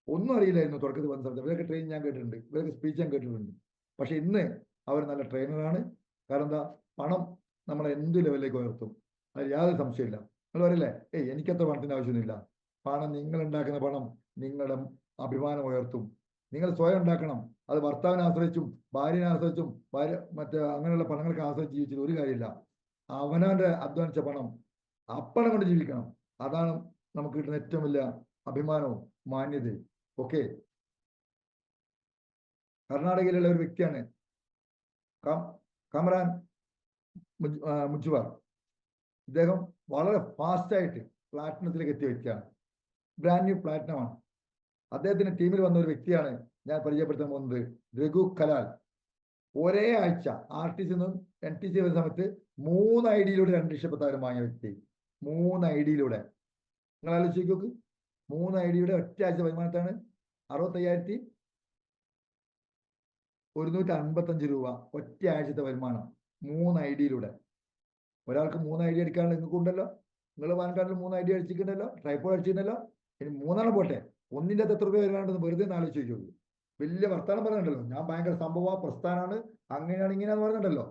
ഒന്നും അറിയില്ലായിരുന്നു തുടക്കത്തിൽ വന്ന സമയത്ത്. ഇവരൊക്കെ ട്രെയിൻ ഞാൻ കേട്ടിട്ടുണ്ട്, ഇവരൊക്കെ സ്പീച്ച് ഞാൻ കേട്ടിട്ടുണ്ട്. പക്ഷെ ഇന്ന് അവർ നല്ല ട്രെയിനറാണ്. കാരണം എന്താ, പണം നമ്മളെ എന്ത് ലെവലിലേക്ക് ഉയർത്തും, അത് യാതൊരു സംശയമില്ല. നിങ്ങൾ പറയില്ലേ, എനിക്കത്ര പണത്തിന്റെ ആവശ്യമൊന്നുമില്ല. പണം, നിങ്ങൾ ഉണ്ടാക്കുന്ന പണം നിങ്ങളുടെ അഭിമാനം ഉയർത്തും. നിങ്ങൾ സ്വയം ഉണ്ടാക്കണം. അത് ഭർത്താവിനെ ആശ്രയിച്ചും ഭാര്യനെ ആശ്രയിച്ചും അങ്ങനെയുള്ള പണങ്ങൾക്ക് ആശ്രയിച്ച് ജീവിച്ചത് ഒരു കാര്യമില്ല. അവനവന്റെ അധ്വാനിച്ച പണം അപ്പണം കൊണ്ട് ജീവിക്കണം. അതാണ് നമുക്ക് കിട്ടുന്ന ഏറ്റവും വലിയ അഭിമാനവും മാന്യതയും. ഓക്കെ, കർണാടകയിലുള്ള ഒരു വ്യക്തിയാണ് കമറാൻ മുജുവാർ. ഇദ്ദേഹം വളരെ ഫാസ്റ്റായിട്ട് പ്ലാറ്റിനത്തിലേക്ക് എത്തിയ വ്യക്തിയാണ്. ബ്രാൻഡ് ന്യൂ പ്ലാറ്റിനമാണ്. അദ്ദേഹത്തിന്റെ ടീമിൽ വന്ന ഒരു വ്യക്തിയാണ് ഞാൻ പരിചയപ്പെടുത്താൻ പോകുന്നത്, രഘു കലാൽ. ഒരേ ആഴ്ച RTC നിന്നും NTC വരുന്ന സമയത്ത് 3 ഐഡിയിലൂടെ 2,10,000 വാങ്ങിയ വ്യക്തി. 3 ഐഡിയിലൂടെ നിങ്ങൾ ആലോചിച്ച് നോക്ക്. 3 ഐഡിയുടെ ഒറ്റ ആഴ്ച വരുമാനത്താണ് 65,155 രൂപ ഒറ്റ ആഴ്ചത്തെ വരുമാനം. 3 ഐഡിയിലൂടെ. ഒരാൾക്ക് 3 ഐഡി അടിക്കാനുള്ള നിങ്ങൾക്കുണ്ടല്ലോ. നിങ്ങൾ പാൻകാർഡിൽ 3 ഐഡി അടിച്ചിട്ടുണ്ടല്ലോ, ട്രൈപ്പോഡ് അടിച്ചിട്ടുണ്ടല്ലോ. ഇനി 3 പോട്ടെ, ഒന്നിൻ്റെ അകത്ത് എത്ര രൂപ വരുമാനമുണ്ടെന്ന് വെറുതെ ആലോചിച്ച് നോക്കൂ. വലിയ വർത്താനം പറയുന്നുണ്ടല്ലോ, ഞാൻ ഭയങ്കര സംഭവ പ്രസ്ഥാനമാണ്, അങ്ങനെയാണ് ഇങ്ങനെയാന്ന് പറയുന്നുണ്ടല്ലോ.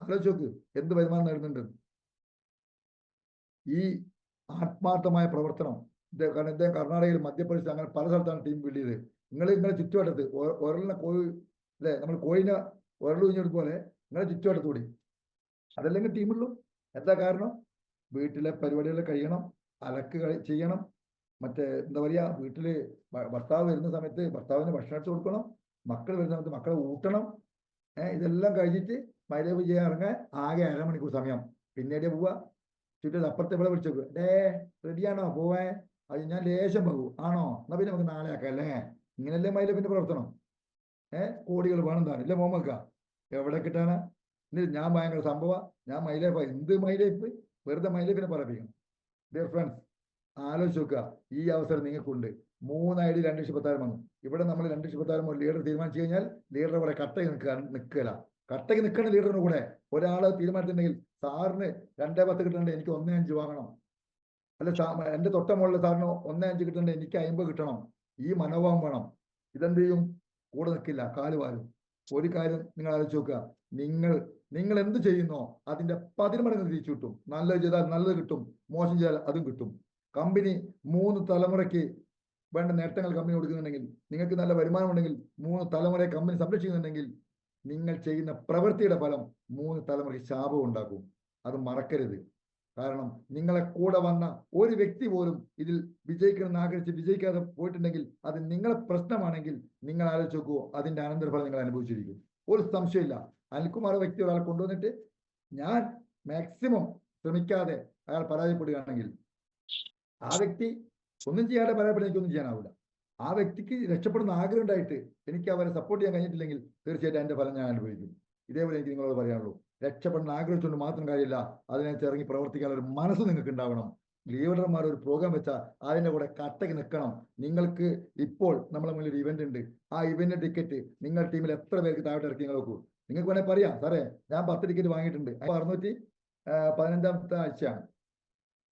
ആലോചിച്ച് നോക്ക് എന്ത് വരുമാനം നേടുന്നുണ്ട്. ഈ ആത്മാർത്ഥമായ പ്രവർത്തനം കാരണം ഇദ്ദേഹം കർണാടകയിൽ, മധ്യപ്രദേശ്, അങ്ങനെ പല സ്ഥലത്താണ് ടീം ബിൽഡ് ചെയ്ത്. നിങ്ങളെ ചുറ്റുവട്ടത്ത് ഒരളിനെ കോഴി അല്ലെ, നമ്മൾ കോഴിനെ ഒരൾ കുഞ്ഞെടുപ്പോലെ നിങ്ങളെ ചുറ്റുവട്ടത്തൂടി, അതല്ലെങ്കിൽ ടീമുള്ളൂ. എന്താ കാരണം? വീട്ടിലെ പരിപാടികൾ കഴിയണം, അലക്ക് ചെയ്യണം, എന്താ പറയുക, വീട്ടില് ഭർത്താവ് വരുന്ന സമയത്ത് ഭർത്താവിന് ഭക്ഷണം എടുത്ത് കൊടുക്കണം, മക്കൾ വരുന്ന സമയത്ത് മക്കളെ ഊട്ടണം. ഇതെല്ലാം കഴിഞ്ഞിട്ട് മൈലൈഫ് ചെയ്യാൻ ഇറങ്ങാൻ ആകെ 1/2 മണിക്കൂർ സമയം. പിന്നീട് പോവുക, ചുറ്റും അപ്പുറത്തെ ഇവിടെ വിളിച്ചു നോക്കുക, റെഡിയാണോ പോവാൻ? അത് ഞാൻ ലേശം പോകും, ആണോ, എന്നാ പിന്നെ നമുക്ക് നാളെ ആക്കാം അല്ലേ? ഇങ്ങനെയല്ലേ മൈലൈഫിന്റെ പ്രവർത്തനം. കോടികൾ വേണം താൻ ഇല്ല മോമക്ക, എവിടെ കിട്ടാനാ? എന്നിട്ട് ഞാൻ ഭയങ്കര സംഭവ, ഞാൻ മൈലൈഫ്. എന്ത് മൈലൈഫ്? വെറുതെ മൈലൈഫിനെ പറയിപ്പിക്കണം. ഡിയർ ഫ്രണ്ട്സ്, ആലോചിച്ച് നോക്കുക, ഈ അവസരം നിങ്ങൾക്കുണ്ട്. 3 ഐഡി 2,10,000 വന്നു. ഇവിടെ നമ്മൾ 2,10,000 ലീഡർ തീരുമാനിച്ചു കഴിഞ്ഞാൽ ലീഡറുടെ കൂടെ കട്ടയ്ക്ക് നിൽക്കില്ല. കട്ടയ്ക്ക് നിൽക്കണം ലീഡറിന്റെ കൂടെ. ഒരാള് തീരുമാനിച്ചിട്ടുണ്ടെങ്കിൽ സാറിന് 2.10 കിട്ടണ്ടേ, എനിക്ക് 1.5 വാങ്ങണം. അല്ല, എന്റെ തൊട്ട മുകളിലെ സാറിന് 1.5 കിട്ടണ്ടേ, എനിക്ക് 50 കിട്ടണം. ഈ മനോഭാവം വേണം. ഇതെന്ത് ചെയ്യും? കൂടെ നിൽക്കില്ല, കാല് വാരും. ഒരു കാര്യം നിങ്ങൾ ആലോചിച്ച് നോക്കുക, നിങ്ങൾ എന്ത് ചെയ്യുന്നോ അതിന്റെ 10 മടങ്ങ് തിരിച്ചു കിട്ടും. നല്ലത് ചെയ്താൽ നല്ലത് കിട്ടും, മോശം ചെയ്താൽ അതും കിട്ടും. കമ്പനി 3 തലമുറയ്ക്ക് വേണ്ട നേട്ടങ്ങൾ കമ്പനി കൊടുക്കുന്നുണ്ടെങ്കിൽ, നിങ്ങൾക്ക് നല്ല വരുമാനം ഉണ്ടെങ്കിൽ, 3 തലമുറയെ കമ്പനി സംരക്ഷിക്കുന്നുണ്ടെങ്കിൽ, നിങ്ങൾ ചെയ്യുന്ന പ്രവൃത്തിയുടെ ഫലം 3 തലമുറയ്ക്ക് ശാപം ഉണ്ടാക്കും. അത് മറക്കരുത്. കാരണം നിങ്ങളെ കൂടെ വന്ന ഒരു വ്യക്തി പോലും ഇതിൽ വിജയിക്കണമെന്ന് ആഗ്രഹിച്ച് വിജയിക്കാതെ പോയിട്ടുണ്ടെങ്കിൽ അത് നിങ്ങളെ പ്രശ്നമാണെങ്കിൽ നിങ്ങൾ ആലോചിച്ച് നോക്കുമോ, അതിന്റെ അനന്തരഫലം നിങ്ങൾ അനുഭവിച്ചിരിക്കും. ഒരു സംശയമില്ല. അനിൽകുമാർ വ്യക്തി ഒരാളെ കൊണ്ടുവന്നിട്ട് ഞാൻ മാക്സിമം ശ്രമിക്കാതെ അയാൾ പരാജയപ്പെടുകയാണെങ്കിൽ ആ വ്യക്തി ഒന്നും ചെയ്യാതെ പരാജയപ്പെടാൻ എനിക്കൊന്നും ചെയ്യാനാവില്ല. ആ വ്യക്തിക്ക് രക്ഷപ്പെടുന്ന ആഗ്രഹം ഉണ്ടായിട്ട് എനിക്ക് അവരെ സപ്പോർട്ട് ചെയ്യാൻ കഴിഞ്ഞിട്ടില്ലെങ്കിൽ തീർച്ചയായിട്ടും അതിന്റെ ഫലം ഞാൻ അനുഭവിക്കും. ഇതേപോലെ എനിക്ക് നിങ്ങളോട് പറയാനുള്ളൂ. രക്ഷപ്പെടുന്ന ആഗ്രഹിച്ചുകൊണ്ട് മാത്രം കാര്യമില്ല, അതിനകത്ത് ഇറങ്ങി പ്രവർത്തിക്കാൻ ഒരു മനസ്സ് നിങ്ങൾക്ക് ഉണ്ടാവണം. ലീഡർമാർ ഒരു പ്രോഗ്രാം വെച്ചാൽ അതിന്റെ കൂടെ കട്ടക്ക് നിൽക്കണം. നിങ്ങൾക്ക് ഇപ്പോൾ നമ്മളെ മുന്നിൽ ഒരു ഇവന്റ് ഉണ്ട്, ആ ഇവന്റ് ടിക്കറ്റ് നിങ്ങൾ ടീമിൽ എത്ര പേർക്ക് താഴോട്ട് ഇറക്കി നോക്കൂ. നിങ്ങൾക്ക് വേണേൽ പറയാം, സാറേ ഞാൻ 10 ടിക്കറ്റ് വാങ്ങിയിട്ടുണ്ട്, 615 ആഴ്ചയാണ്.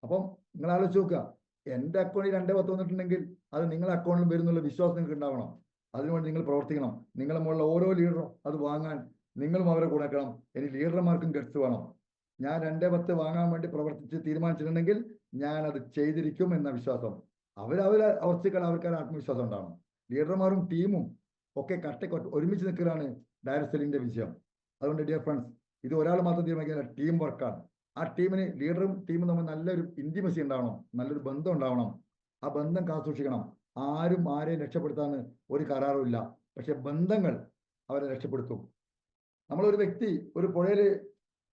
അപ്പം നിങ്ങൾ ആലോചിച്ച് നോക്കുക, എന്റെ അക്കൗണ്ടിൽ 210 വന്നിട്ടുണ്ടെങ്കിൽ അത് നിങ്ങളുടെ അക്കൗണ്ടിലും വരുന്നുള്ള വിശ്വാസം നിങ്ങൾക്ക് ഉണ്ടാവണം. അതിനുവേണ്ടി നിങ്ങൾ പ്രവർത്തിക്കണം. നിങ്ങളെ മുകളിലുള്ള ഓരോ ലീഡറും അത് വാങ്ങാൻ നിങ്ങളും അവരെ കൂടെക്കണം. ഇനി ലീഡർമാർക്കും ഗട്സ് വേണം. ഞാൻ 210 വാങ്ങാൻ വേണ്ടി പ്രവർത്തിച്ച് തീരുമാനിച്ചിട്ടുണ്ടെങ്കിൽ ഞാൻ അത് ചെയ്തിരിക്കും എന്ന വിശ്വാസം. അവർക്ക് ആത്മവിശ്വാസം ഉണ്ടാവണം. ലീഡർമാരും ടീമും ഒക്കെ കട്ടക്ക് ഒരുമിച്ച് നിൽക്കലാണ് ഡയറക്ട് സെല്ലിംഗിന്റെ വിജയം. അതുകൊണ്ട് ഡിയർ ഫ്രണ്ട്സ്, ഇത് ഒരാൾ മാത്രം തീരുമാനിക്കുന്ന ടീം വർക്കാണ്. ആ ടീമിന് ലീഡറും ടീമും തമ്മിൽ നല്ലൊരു ഇന്റിമസി ഉണ്ടാവണം, നല്ലൊരു ബന്ധം ഉണ്ടാവണം. ആ ബന്ധം കാത്തുസൂക്ഷിക്കണം. ആരും ആരെയും രക്ഷപ്പെടുത്താന്ന് ഒരു കരാറുമില്ല, പക്ഷെ ബന്ധങ്ങൾ അവരെ രക്ഷപ്പെടുത്തും. നമ്മളൊരു വ്യക്തി ഒരു പുഴയില്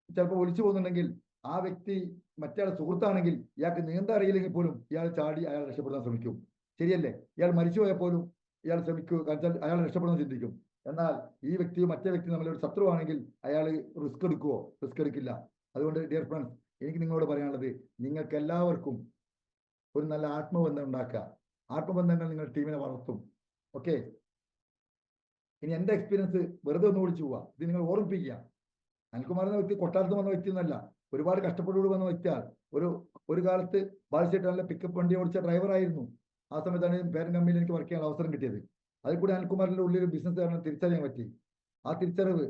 ചിലപ്പോൾ ഒലിച്ചു പോകുന്നുണ്ടെങ്കിൽ ആ വ്യക്തി മറ്റേ സുഹൃത്താണെങ്കിൽ ഇയാൾക്ക് നീന്താൻ അറിയില്ലെങ്കിൽ പോലും ഇയാൾ ചാടി അയാൾ രക്ഷപ്പെടുത്താൻ ശ്രമിക്കും. ശരിയല്ലേ? ഇയാൾ മരിച്ചുപോയാൽ പോലും ഇയാൾ ശ്രമിക്കും, കാരണം അയാൾ രക്ഷപ്പെടുന്ന ചിന്തിക്കും. എന്നാൽ ഈ വ്യക്തിയും മറ്റേ വ്യക്തി നമ്മളൊരു ശത്രുവാണെങ്കിൽ അയാൾ റിസ്ക് എടുക്കുവോ? റിസ്ക് എടുക്കില്ല. അതുകൊണ്ട് ഡിയർ ഫ്രണ്ട്സ്, എനിക്ക് നിങ്ങളോട് പറയാനുള്ളത്, നിങ്ങൾക്ക് എല്ലാവർക്കും ഒരു നല്ല ആത്മബന്ധം ഉണ്ടാക്കുക. ആത്മബന്ധങ്ങൾ നിങ്ങൾ ടീമിനെ വളർത്തും. ഓക്കെ, ഇനി എന്റെ എക്സ്പീരിയൻസ് വെറുതെ ഒന്ന് വിളിച്ചു പോവാ, ഇത് നിങ്ങൾ ഓർമ്മിപ്പിക്കുക. അനിൽകുമാർ എന്ന വ്യക്തി കൊട്ടാരത്ത് വന്ന വ്യക്തിയൊന്നല്ല, ഒരുപാട് കഷ്ടപ്പെട്ടുകൂടി വന്ന വ്യക്തിയാണ്. ഒരു കാലത്ത് ബാലിച്ചേട്ടനിലെ പിക്കപ്പ് വണ്ടി ഓടിച്ച ഡ്രൈവറായിരുന്നു. ആ സമയത്താണ് പേരൻ കമ്പനിയിൽ എനിക്ക് വർക്ക് ചെയ്യാൻ അവസരം കിട്ടിയത്. അതിൽ കൂടി അനിൽകുമാറിന്റെ ഉള്ളിൽ ബിസിനസ് കാരണം തിരിച്ചറിയാൻ പറ്റി. ആ തിരിച്ചറിവ്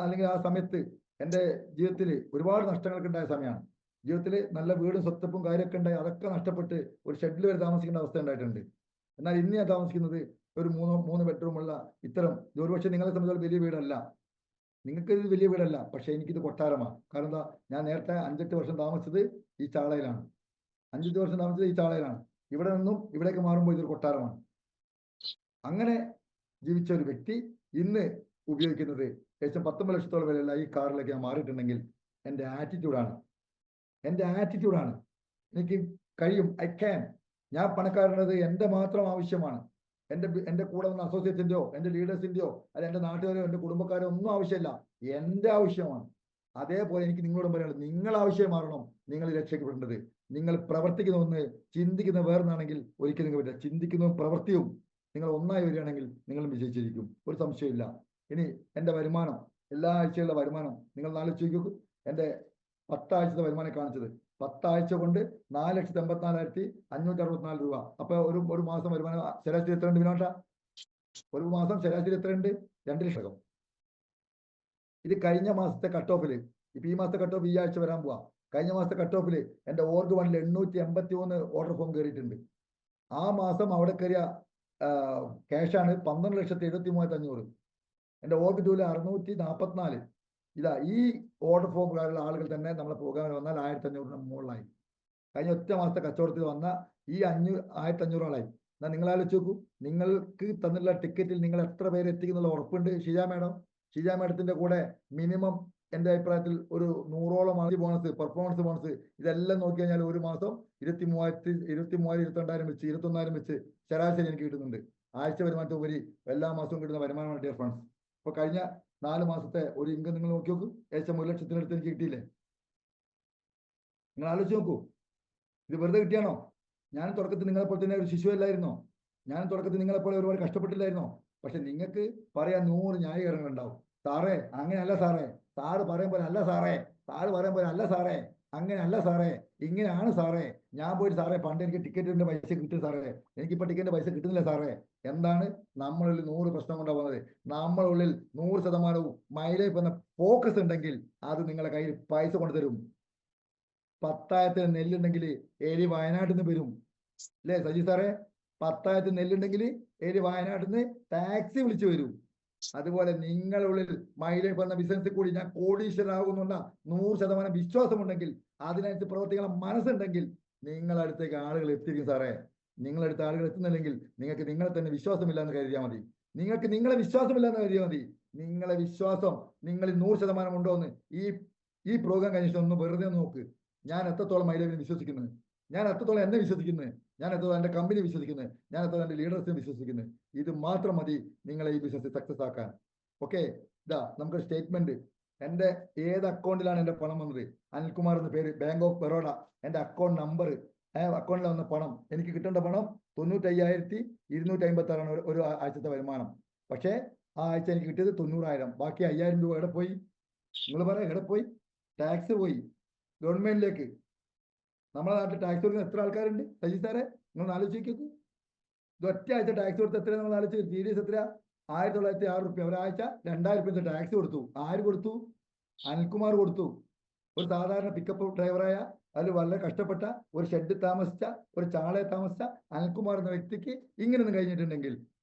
അല്ലെങ്കിൽ ആ സമയത്ത് എൻ്റെ ജീവിതത്തിൽ ഒരുപാട് നഷ്ടങ്ങളൊക്കെ ഉണ്ടായ സമയമാണ്. ജീവിതത്തിൽ നല്ല വീടും സ്വത്തപ്പും കാര്യമൊക്കെ ഉണ്ടായി, അതൊക്കെ നഷ്ടപ്പെട്ട് ഒരു ഷെഡിൽ വരെ താമസിക്കേണ്ട അവസ്ഥ ഉണ്ടായിട്ടുണ്ട്. എന്നാൽ ഇന്ന് ഞാൻ താമസിക്കുന്നത് ഒരു മൂന്ന് ബെഡ്റൂമുള്ള ഇത്തരം, ഒരുപക്ഷെ നിങ്ങളെ സംബന്ധിച്ച് വലിയ വീടല്ല, നിങ്ങൾക്ക് ഇത് വലിയ വീടല്ല, പക്ഷെ എനിക്കിത് കൊട്ടാരമാണ്. കാരണം എന്താ, ഞാൻ നേരത്തെ 5-8 വർഷം താമസിച്ചത് ഈ ചാളയിലാണ്. 5-8 വർഷം താമസിച്ചത് ഈ ചാളയിലാണ്. ഇവിടെ നിന്നും ഇവിടേക്ക് മാറുമ്പോൾ ഇതൊരു കൊട്ടാരമാണ്. അങ്ങനെ ജീവിച്ച ഒരു വ്യക്തി ഇന്ന് ഉപയോഗിക്കുന്നത് ഏകദേശം 19 ലക്ഷത്തോളം വിലയുള്ള ഈ കാറിലേക്ക് ഞാൻ മാറിയിട്ടുണ്ടെങ്കിൽ എൻ്റെ ആറ്റിറ്റ്യൂഡാണ്. എനിക്ക് കഴിയും, ഐ ക്യാൻ. ഞാൻ പണക്കാരനത് എൻ്റെ മാത്രം ആവശ്യമാണ്. എൻ്റെ കൂടെ വന്ന അസോസിയേറ്റ്സിൻ്റെയോ എൻ്റെ ലീഡേഴ്സിൻ്റെയോ അല്ല എൻ്റെ നാട്ടുകാരോ എൻ്റെ കുടുംബക്കാരോ ഒന്നും ആവശ്യമില്ല, എൻ്റെ ആവശ്യമാണ്. അതേപോലെ എനിക്ക് നിങ്ങളോട് പറയാനുള്ളത്, നിങ്ങൾ ആവശ്യം മാറണം. നിങ്ങൾ രക്ഷപ്പെടേണ്ടത്, നിങ്ങൾ പ്രവർത്തിക്കുന്ന ഒന്ന്, ചിന്തിക്കുന്ന വേറൊന്നാണെങ്കിൽ ഒരിക്കലും നിങ്ങൾ പറ്റില്ല. ചിന്തിക്കുന്നതും പ്രവൃത്തിയും നിങ്ങൾ ഒന്നായി വരികയാണെങ്കിൽ നിങ്ങൾ വിജയിച്ചിരിക്കും, ഒരു സംശയമില്ല. ഇനി എൻ്റെ വരുമാനം, എല്ലാ ആഴ്ചയുള്ള വരുമാനം നിങ്ങൾ ആലോചിച്ച് നോക്കൂ. എൻ്റെ 10 ആഴ്ചത്തെ വരുമാനം കാണിച്ചത് 10 ആഴ്ച കൊണ്ട് 4,84,564 രൂപ. അപ്പൊ ഒരു മാസം വരുമാനം ശരാശരി എത്രയുണ്ട് വിനോട്ട? ഒരു മാസം ശരാശരി എത്രയുണ്ട്? 2 ലക്ഷം. ഇത് കഴിഞ്ഞ മാസത്തെ കട്ട് ഓഫില്, ഇപ്പൊ ഈ മാസത്തെ കട്ട് ഓഫ് ഈ ആഴ്ച വരാൻ പോവാ. കഴിഞ്ഞ മാസത്തെ കട്ട് ഓഫില് എൻ്റെ ഓർഗ് 1-ൽ 883 ഓർഡർ ഫോം കയറിയിട്ടുണ്ട്. ആ മാസം അവിടെ കയറിയ ക്യാഷാണ് 12,73,500. എൻ്റെ ഓർഗ് 2-ൽ 644. ഇതാ ഈ ഓർഡർ ഫോമുകാരുള്ള ആളുകൾ തന്നെ നമ്മളെ പ്രോഗ്രാമിൽ വന്നാൽ 1,500 മുകളിലായി. കഴിഞ്ഞ ഒറ്റ മാസത്തെ കച്ചവടത്തിൽ വന്ന ഈ 1,500 ആളായി. എന്നാൽ നിങ്ങൾ ആലോചിച്ച് നോക്കൂ, നിങ്ങൾക്ക് തന്നിട്ടുള്ള ടിക്കറ്റിൽ നിങ്ങൾ എത്ര പേര് എത്തിക്കുന്നുള്ള ഉറപ്പുണ്ട്? ഷീജ മാഡത്തിന്റെ കൂടെ മിനിമം എൻ്റെ അഭിപ്രായത്തിൽ ഒരു 100ഓളം ബോണസ്, പെർഫോമൻസ് ബോണസ്, ഇതെല്ലാം നോക്കി കഴിഞ്ഞാൽ ഒരു മാസം 23,000 വെച്ച് 21,000 വെച്ച് ശരാശരി എനിക്ക് കിട്ടുന്നുണ്ട്. ആഴ്ച വരുമാനത്തെ ഉപരി എല്ലാ മാസവും കിട്ടുന്ന വരുമാനമാണ് ഡിയർ ഫ്രണ്ട്സ്. ഇപ്പൊ കഴിഞ്ഞ 4 മാസത്തെ ഒരു ഇൻകം നിങ്ങൾ നോക്കി നോക്കൂ, ഏകദേശം 1 ലക്ഷത്തിനടുത്ത് എനിക്ക് കിട്ടിയില്ലേ? നിങ്ങൾ ആലോചിച്ച് നോക്കൂ, ഇത് വെറുതെ കിട്ടിയാണോ? ഞാൻ തുടക്കത്തിൽ നിങ്ങളെപ്പോലെ തന്നെ ഒരു ശിശുവല്ലായിരുന്നോ? ഞാൻ തുടക്കത്തിൽ നിങ്ങളെപ്പോലെ ഒരുപാട് കഷ്ടപ്പെട്ടില്ലായിരുന്നോ? പക്ഷെ നിങ്ങൾക്ക് പറയാൻ 100 ന്യായീകരണങ്ങൾ ഉണ്ടാവും. സാറേ അങ്ങനെയല്ല സാറേ, സാറ് പറയും പോലെ അല്ല സാറേ, സാറ് പറയും പോലെ അല്ല സാറേ, അങ്ങനെയല്ല സാറേ, ഇങ്ങനെയാണ് സാറേ. ഞാൻ പോയിട്ട് സാറേ പണ്ട് എനിക്ക് ടിക്കറ്റിന്റെ പൈസ കിട്ടും സാറേ, എനിക്കിപ്പോൾ ടിക്കറ്റിന്റെ പൈസ കിട്ടുന്നില്ല സാറേ. എന്താണ്? നമ്മളുള്ളിൽ 100 പ്രശ്നം കൊണ്ടാണ് പോകുന്നത്. നമ്മളുള്ളിൽ 100% മൈലേജ് എന്ന ഫോക്കസ് ഉണ്ടെങ്കിൽ അത് നിങ്ങളെ കയ്യിൽ പൈസ കൊണ്ടുതരും. 10,000 നെല്ലുണ്ടെങ്കിൽ ഏരി വയനാട്ടിൽ നിന്ന് വരും അല്ലേ സജി സാറേ? 10,000 നെല്ലുണ്ടെങ്കിൽ ഏരി വയനാട്ടിൽ നിന്ന് ടാക്സി വിളിച്ചു വരും. അതുപോലെ നിങ്ങളുള്ളിൽ മൈലേജ് എന്ന ബിസിനസ്സിൽ കൂടി ഞാൻ കോടീശ്വരനാകുന്നുള്ള 100% വിശ്വാസമുണ്ടെങ്കിൽ, അതിനനുസരിച്ച് പ്രവർത്തിക്കാൻ മനസ്സുണ്ടെങ്കിൽ നിങ്ങളടുത്തേക്ക് ആളുകൾ എത്തിയിരിക്കും സാറേ. നിങ്ങളടുത്ത ആളുകൾ എത്തുന്നില്ലെങ്കിൽ നിങ്ങൾക്ക് നിങ്ങളെ തന്നെ വിശ്വാസമില്ല എന്ന് കരുതിയാൽ മതി. നിങ്ങൾക്ക് നിങ്ങളെ വിശ്വാസമില്ല എന്ന് കരുതിയാൽ മതി. നിങ്ങളെ വിശ്വാസം നിങ്ങളിൽ 100% ഉണ്ടോ എന്ന് ഈ പ്രോഗ്രാം കഴിഞ്ഞിട്ട് ഒന്ന് വെറുതെ നോക്ക്. ഞാൻ എത്രത്തോളം മൈലേജിനെ വിശ്വസിക്കുന്നത്, ഞാൻ എത്രത്തോളം എന്നെ വിശ്വസിക്കുന്നത്, ഞാൻ എത്രത്തോളം എൻ്റെ കമ്പനി വിശ്വസിക്കുന്നത്, ഞാൻ എത്രത്തോളം എൻ്റെ ലീഡേഴ്സിനെ വിശ്വസിക്കുന്നത്. ഇത് മാത്രം മതി നിങ്ങളെ ഈ ബിസിനസ് സക്സസ് ആക്കാൻ. ഓക്കെ, ഇതാ നമുക്കൊരു സ്റ്റേറ്റ്മെന്റ്. എൻ്റെ ഏത് അക്കൗണ്ടിലാണ് എൻ്റെ പണം വന്നത്? അനിൽകുമാർ എന്ന പേര്, ബാങ്ക് ഓഫ് ബറോഡ. എൻ്റെ അക്കൗണ്ട് നമ്പർ അക്കൗണ്ടിൽ വന്ന പണം, എനിക്ക് കിട്ടേണ്ട പണം 95,256 ഒരു ആഴ്ചത്തെ വരുമാനം. പക്ഷേ ആ ആഴ്ച എനിക്ക് കിട്ടിയത് 90,000. ബാക്കി 5,000 രൂപ എവിടെ പോയി? നിങ്ങൾ പറയാം, എവിടെ പോയി? ടാക്സ് പോയി ഗവൺമെന്റിലേക്ക്. നമ്മുടെ നാട്ടിൽ ടാക്സ് കൊടുക്കുന്ന എത്ര ആൾക്കാരുണ്ട് സജി സാറെ? നിങ്ങൾ ആലോചിക്കൂ. ഇത് ഒറ്റ ആഴ്ച ടാക്സ് കൊടുത്ത് എത്ര? നമ്മൾ ആലോചിച്ച് TDS എത്ര? 1,906 രൂപ. ഒരാഴ്ച 2,000 രൂപ ടാക്സ് കൊടുത്തു. ആര് കൊടുത്തു? അനിൽകുമാർ കൊടുത്തു. ഒരു സാധാരണ പിക്കപ്പ് ഡ്രൈവറായ, അതിൽ വളരെ കഷ്ടപ്പെട്ട, ഒരു ഷെഡ് താമസിച്ച, ഒരു ചാളയെ താമസിച്ച അനിൽകുമാർ എന്ന വ്യക്തിക്ക് ഇങ്ങനെയൊന്നും കഴിഞ്ഞിട്ടുണ്ടെങ്കിൽ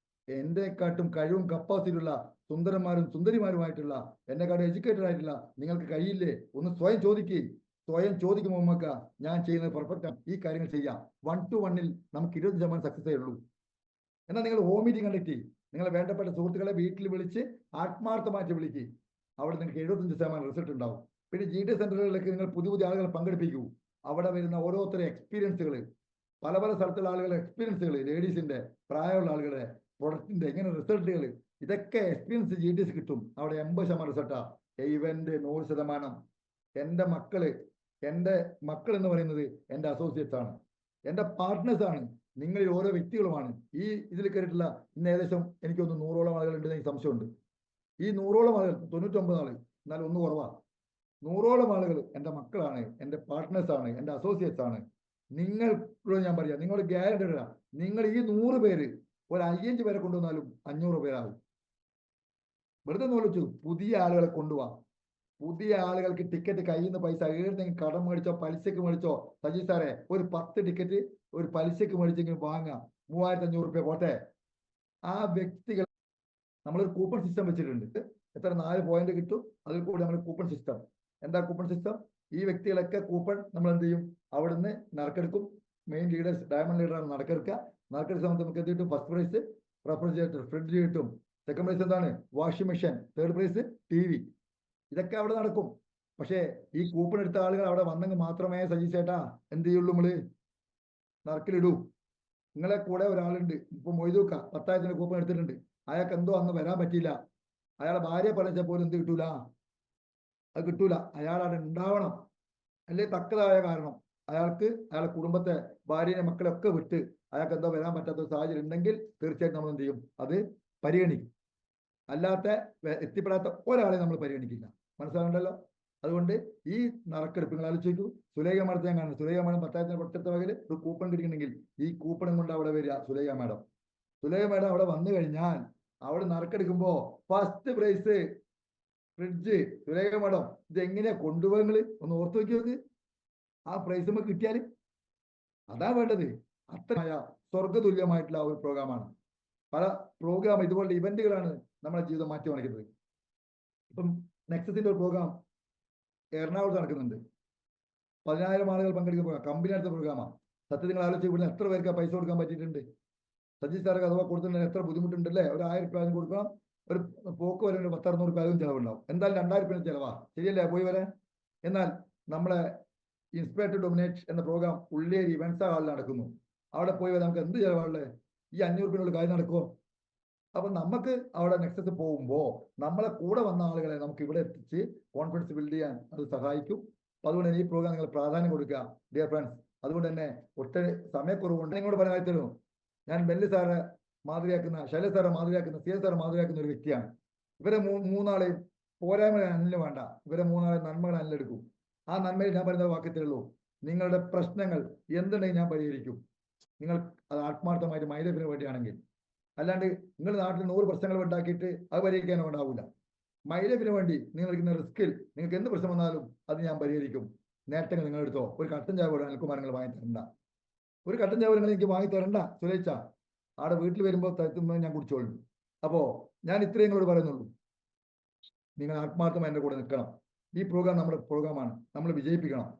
എന്നെക്കാട്ടും കഴിവും കപ്പാസിറ്റിയുള്ള സുന്ദരന്മാരും സുന്ദരിമാരുമായിട്ടുള്ള, എന്നെക്കാട്ടും എഡ്യൂക്കേറ്റഡ് ആയിട്ടുള്ള നിങ്ങൾക്ക് കഴിയില്ലേ? ഒന്ന് സ്വയം ചോദിക്കുകയും സ്വയം ചോദിക്കുമ്പോൾ നമുക്ക് ഞാൻ ചെയ്യുന്നത് പെർഫെക്റ്റ് ആണ്, ഈ കാര്യങ്ങൾ ചെയ്യാം. 1 to 1 നമുക്ക് 20% സക്സസേ ഉള്ളൂ. എന്നാൽ നിങ്ങൾ ഹോം മീറ്റിംഗ് കണ്ടക്ട് ചെയ്യും. നിങ്ങളെ വേണ്ടപ്പെട്ട സുഹൃത്തുക്കളെ വീട്ടിൽ വിളിച്ച് ആത്മാർത്ഥമായിട്ട് വിളിക്കുക. അവിടെ നിങ്ങൾക്ക് 75% റിസൾട്ട് ഉണ്ടാവും. പിന്നെ GD സെന്ററുകളിലേക്ക് നിങ്ങൾ പുതിയ പുതിയ ആളുകളെ പങ്കെടുപ്പിക്കൂ. അവിടെ വരുന്ന ഓരോരുത്തരുടെ എക്സ്പീരിയൻസുകൾ, പല പല സ്ഥലത്തുള്ള ആളുകളുടെ എക്സ്പീരിയൻസുകൾ, ലേഡീസിന്റെ, പ്രായമുള്ള ആളുകളുടെ പ്രൊഡക്റ്റിന്റെ ഇങ്ങനെ റിസൾട്ടുകൾ, ഇതൊക്കെ എക്സ്പീരിയൻസ് GDS കിട്ടും. അവിടെ 80% റിസൾട്ടാ. ഇവന്റ് 100%. എൻ്റെ മക്കൾ എന്ന് പറയുന്നത് എൻ്റെ അസോസിയേറ്റ്സ് ആണ്, എൻ്റെ പാർട്ട്നേഴ്സ് ആണ്, നിങ്ങളിൽ ഓരോ വ്യക്തികളുമാണ്. ഈ ഇതിൽ കയറിയിട്ടുള്ള ഇന്ന് ഏകദേശം എനിക്കൊന്ന് 100ഓളം ആളുകൾ ഉണ്ടെന്ന് എനിക്ക് സംശയമുണ്ട്. ഈ 100ഓളം ആളുകൾ, 99 ആള്, എന്നാൽ ഒന്ന് കുറവാണ്. 100ഓളം ആളുകൾ എൻ്റെ മക്കളാണ്, എൻ്റെ പാർട്ട്നേഴ്സ് ആണ്, എൻ്റെ അസോസിയേറ്റ്സ് ആണ്. നിങ്ങളോട് ഞാൻ പറയാം, നിങ്ങളുടെ ഗ്യാരണ്ടി ഇടാം. നിങ്ങൾ ഈ 100 പേര് ഒരു 5 പേരെ കൊണ്ടുവന്നാലും 500 പേരാകും. വെറുതെ നോലിച്ചു പുതിയ ആളുകളെ കൊണ്ടുപോവാം. പുതിയ ആളുകൾക്ക് ടിക്കറ്റ് കയ്യിൽ നിന്ന് പൈസ ഏതെങ്കിലും കടം മേടിച്ചോ പലിശക്ക് മേടിച്ചോ, സജി സാറെ ഒരു 10 ടിക്കറ്റ് ഒരു പലിശക്ക് മേടിച്ചെങ്കിലും വാങ്ങാം. 3,500 രൂപ പോട്ടെ. ആ വ്യക്തികൾ, നമ്മളൊരു കൂപ്പൺ സിസ്റ്റം വെച്ചിട്ടുണ്ട്. എത്ര 4 പോയിന്റ് കിട്ടും, അതിൽ കൂടി നമ്മൾ കൂപ്പൺ സിസ്റ്റം. എന്താ കൂപ്പൺ സിസ്റ്റം? ഈ വ്യക്തികളൊക്കെ കൂപ്പൺ നമ്മൾ എന്ത് ചെയ്യും? അവിടുന്ന് നറുക്കെടുക്കും. മെയിൻ ലീഡേഴ്സ്, ഡയമണ്ട് ലീഡറാണ് നറുക്കെടുക്കുക. നറുക്കെടുത്ത സമയത്ത് നമുക്ക് എന്ത് കിട്ടും? ഫസ്റ്റ് പ്രൈസ് റെഫ്രിജറേറ്റർ, ഫ്രിഡ്ജ് കിട്ടും. സെക്കൻഡ് പ്രൈസ് എന്താണ്? Washing machine. Third prize TV. ഇതൊക്കെ അവിടെ നടക്കും. പക്ഷേ ഈ കൂപ്പൺ എടുത്ത ആളുകൾ അവിടെ വന്നെങ്കിൽ മാത്രമേ സജി ചേട്ടാ എന്ത് ചെയ്യുള്ളൂ? നമ്മള് നറുക്കിലിടൂ. നിങ്ങളെ കൂടെ ഒരാളുണ്ട്, ഇപ്പൊ മൊയ്തൂക്ക 10,000 കൂപ്പൺ എടുത്തിട്ടുണ്ട്. അയാൾക്ക് എന്തോ അന്ന് വരാൻ പറ്റിയില്ല. അയാളെ ഭാര്യ പറഞ്ഞാൽ പോലും എന്ത് കിട്ടൂല? അത് കിട്ടൂല. അയാൾ അവിടെ ഉണ്ടാവണം. അല്ലെ തക്കതായ കാരണം അയാൾക്ക് അയാളെ കുടുംബത്തെ, ഭാര്യയെ, മക്കളൊക്കെ വിട്ട് അയാൾക്ക് എന്തോ വരാൻ പറ്റാത്ത സാഹചര്യം ഉണ്ടെങ്കിൽ തീർച്ചയായിട്ടും നമ്മൾ എന്ത് ചെയ്യും? അത് പരിഗണിക്കും. അല്ലാത്ത എത്തിപ്പെടാത്ത ഒരാളെ നമ്മൾ പരിഗണിക്കില്ല. മനസ്സിലാകണ്ടല്ലോ? അതുകൊണ്ട് ഈ നറുക്കെടുപ്പ് നിങ്ങൾ ആലോചിക്കൂ. സുലേഖ മാഡത്തെ ഞാൻ കാണുന്നു. സുലേഖ മാഡം 10,000 കൊടുത്ത വകയിൽ ഒരു കൂപ്പൺ കിട്ടിയിട്ടുണ്ടെങ്കിൽ ഈ കൂപ്പണും കൊണ്ട് അവിടെ വരിക സുലേഖ മാഡം. സുലേഖ മാഡം അവിടെ വന്നു കഴിഞ്ഞാൽ അവിടെ നറുക്കെടുക്കുമ്പോ first prize fridge. Sulekha madam ഇത് എങ്ങനെയാ കൊണ്ടുപോകുന്നത്? ഒന്ന് ഓർത്തു നോക്കി. ആ പ്രൈസ് നമുക്ക് കിട്ടിയാൽ അതാ വേണ്ടത്. അത്രമായ സ്വർഗതുല്യമായിട്ടുള്ള ഒരു പ്രോഗ്രാമാണ്. പല പ്രോഗ്രാം ഇതുപോലുള്ള ഇവന്റുകളാണ് നമ്മുടെ ജീവിതം മാറ്റി മറിക്കുന്നത്. ഇപ്പം നെക്സസിന്റെ ഒരു പ്രോഗ്രാം എറണാകുളത്ത് നടക്കുന്നുണ്ട്. 10,000 ആളുകൾ പങ്കെടുക്കുന്ന പ്രോഗ്രാം, കമ്പനി അടുത്ത പ്രോഗ്രാമാണ്. സത്യത്തിൽ നിങ്ങൾ ആലോചിച്ച് ഇവിടുന്ന് എത്ര പേർക്ക് പൈസ കൊടുക്കാൻ പറ്റിയിട്ടുണ്ട്? സജി സാർക്ക് അഥവാ കൊടുത്തിട്ടുണ്ടെങ്കിൽ എത്ര ബുദ്ധിമുട്ടുണ്ടല്ലേ? ഒരു 1,000 രൂപ കൊടുക്കണം. ഒരു പോക്ക് വരെ 10-600 രൂപ ചിലവുണ്ടാവും. എന്തായാലും 2,000 രൂപ ചിലവാ, ശരിയല്ലേ? പോയി വരാൻ. എന്നാൽ നമ്മളെ ഇൻസ്പയർ ടു ഡൊമിനേറ്റ് എന്ന പ്രോഗ്രാം ഉള്ളേരി ഇവന്റ്സ് ഹാളിൽ നടക്കുന്നു. അവിടെ പോയി വരാൻ നമുക്ക് എന്ത് ചിലവാണല്ലേ? ഈ 500 രൂപയുള്ള കാര്യം നടക്കുമോ? അപ്പൊ നമുക്ക് അവിടെ നെക്സസ് പോകുമ്പോൾ നമ്മളെ കൂടെ വന്ന ആളുകളെ നമുക്ക് ഇവിടെ എത്തിച്ച് കോൺഫിഡൻസ് ബിൽഡ് ചെയ്യാൻ അത് സഹായിക്കും. അപ്പൊ അതുകൊണ്ട് തന്നെ ഈ പ്രോഗ്രാം നിങ്ങൾ പ്രാധാന്യം കൊടുക്കുക ഡിയർ ഫ്രണ്ട്സ്. അതുകൊണ്ട് തന്നെ ഒട്ടേറെ സമയക്കുറവുണ്ട്. നിങ്ങളോട് പറയാൻ തരുന്നു, ഞാൻ ബെല്ലി സാറെ മാതൃകയാക്കുന്ന, ശൈലജ് സാറെ മാതൃകയാക്കുന്ന, CS സാറെ മാതൃകയാക്കുന്ന ഒരു വ്യക്തിയാണ്. ഇവരെ മൂന്നാളെയും പോരായ്മകൾ അല്ല വേണ്ട, ഇവരെ 3 ആളെ നന്മകൾ അല്ലെടുക്കും. ആ നന്മയിൽ ഞാൻ പറയുന്ന വാക്യത്തേ ഉള്ളൂ, നിങ്ങളുടെ പ്രശ്നങ്ങൾ എന്തുണ്ടെങ്കിൽ ഞാൻ പരിഹരിക്കും. നിങ്ങൾ അത് ആത്മാർത്ഥമായിട്ട് മൈലഫിന് വേണ്ടിയാണെങ്കിൽ. അല്ലാണ്ട് നിങ്ങൾ നാട്ടിൽ 100 പ്രശ്നങ്ങൾ ഉണ്ടാക്കിയിട്ട് അത് പരിഹരിക്കാനോ ഉണ്ടാവില്ല. മൈലഫിന് വേണ്ടി നിങ്ങൾ എടുക്കുന്ന റിസ്കിൽ നിങ്ങൾക്ക് എന്ത് പ്രശ്നം വന്നാലും അത് ഞാൻ പരിഹരിക്കും. നേട്ടങ്ങൾ നിങ്ങളെടുത്തോ. ഒരു കട്ടൻ ചായ പോലും എനിക്ക് മരങ്ങൾ വാങ്ങി തരണ്ട. ഒരു കട്ടൻ ചായ നിങ്ങൾ എനിക്ക് വാങ്ങി തരണ്ട സുരേച്ച. ആടെ വീട്ടിൽ വരുമ്പോൾ തരുത്തുമ്പോൾ ഞാൻ കുടിച്ചോളും. അപ്പോ ഞാൻ ഇത്രയും നിങ്ങളോട് പറയുന്നുള്ളൂ, നിങ്ങൾ ആത്മാർത്ഥമായി എൻ്റെ കൂടെ നിൽക്കണം. ഈ പ്രോഗ്രാം നമ്മുടെ പ്രോഗ്രാമാണ്, നമ്മൾ വിജയിപ്പിക്കണം.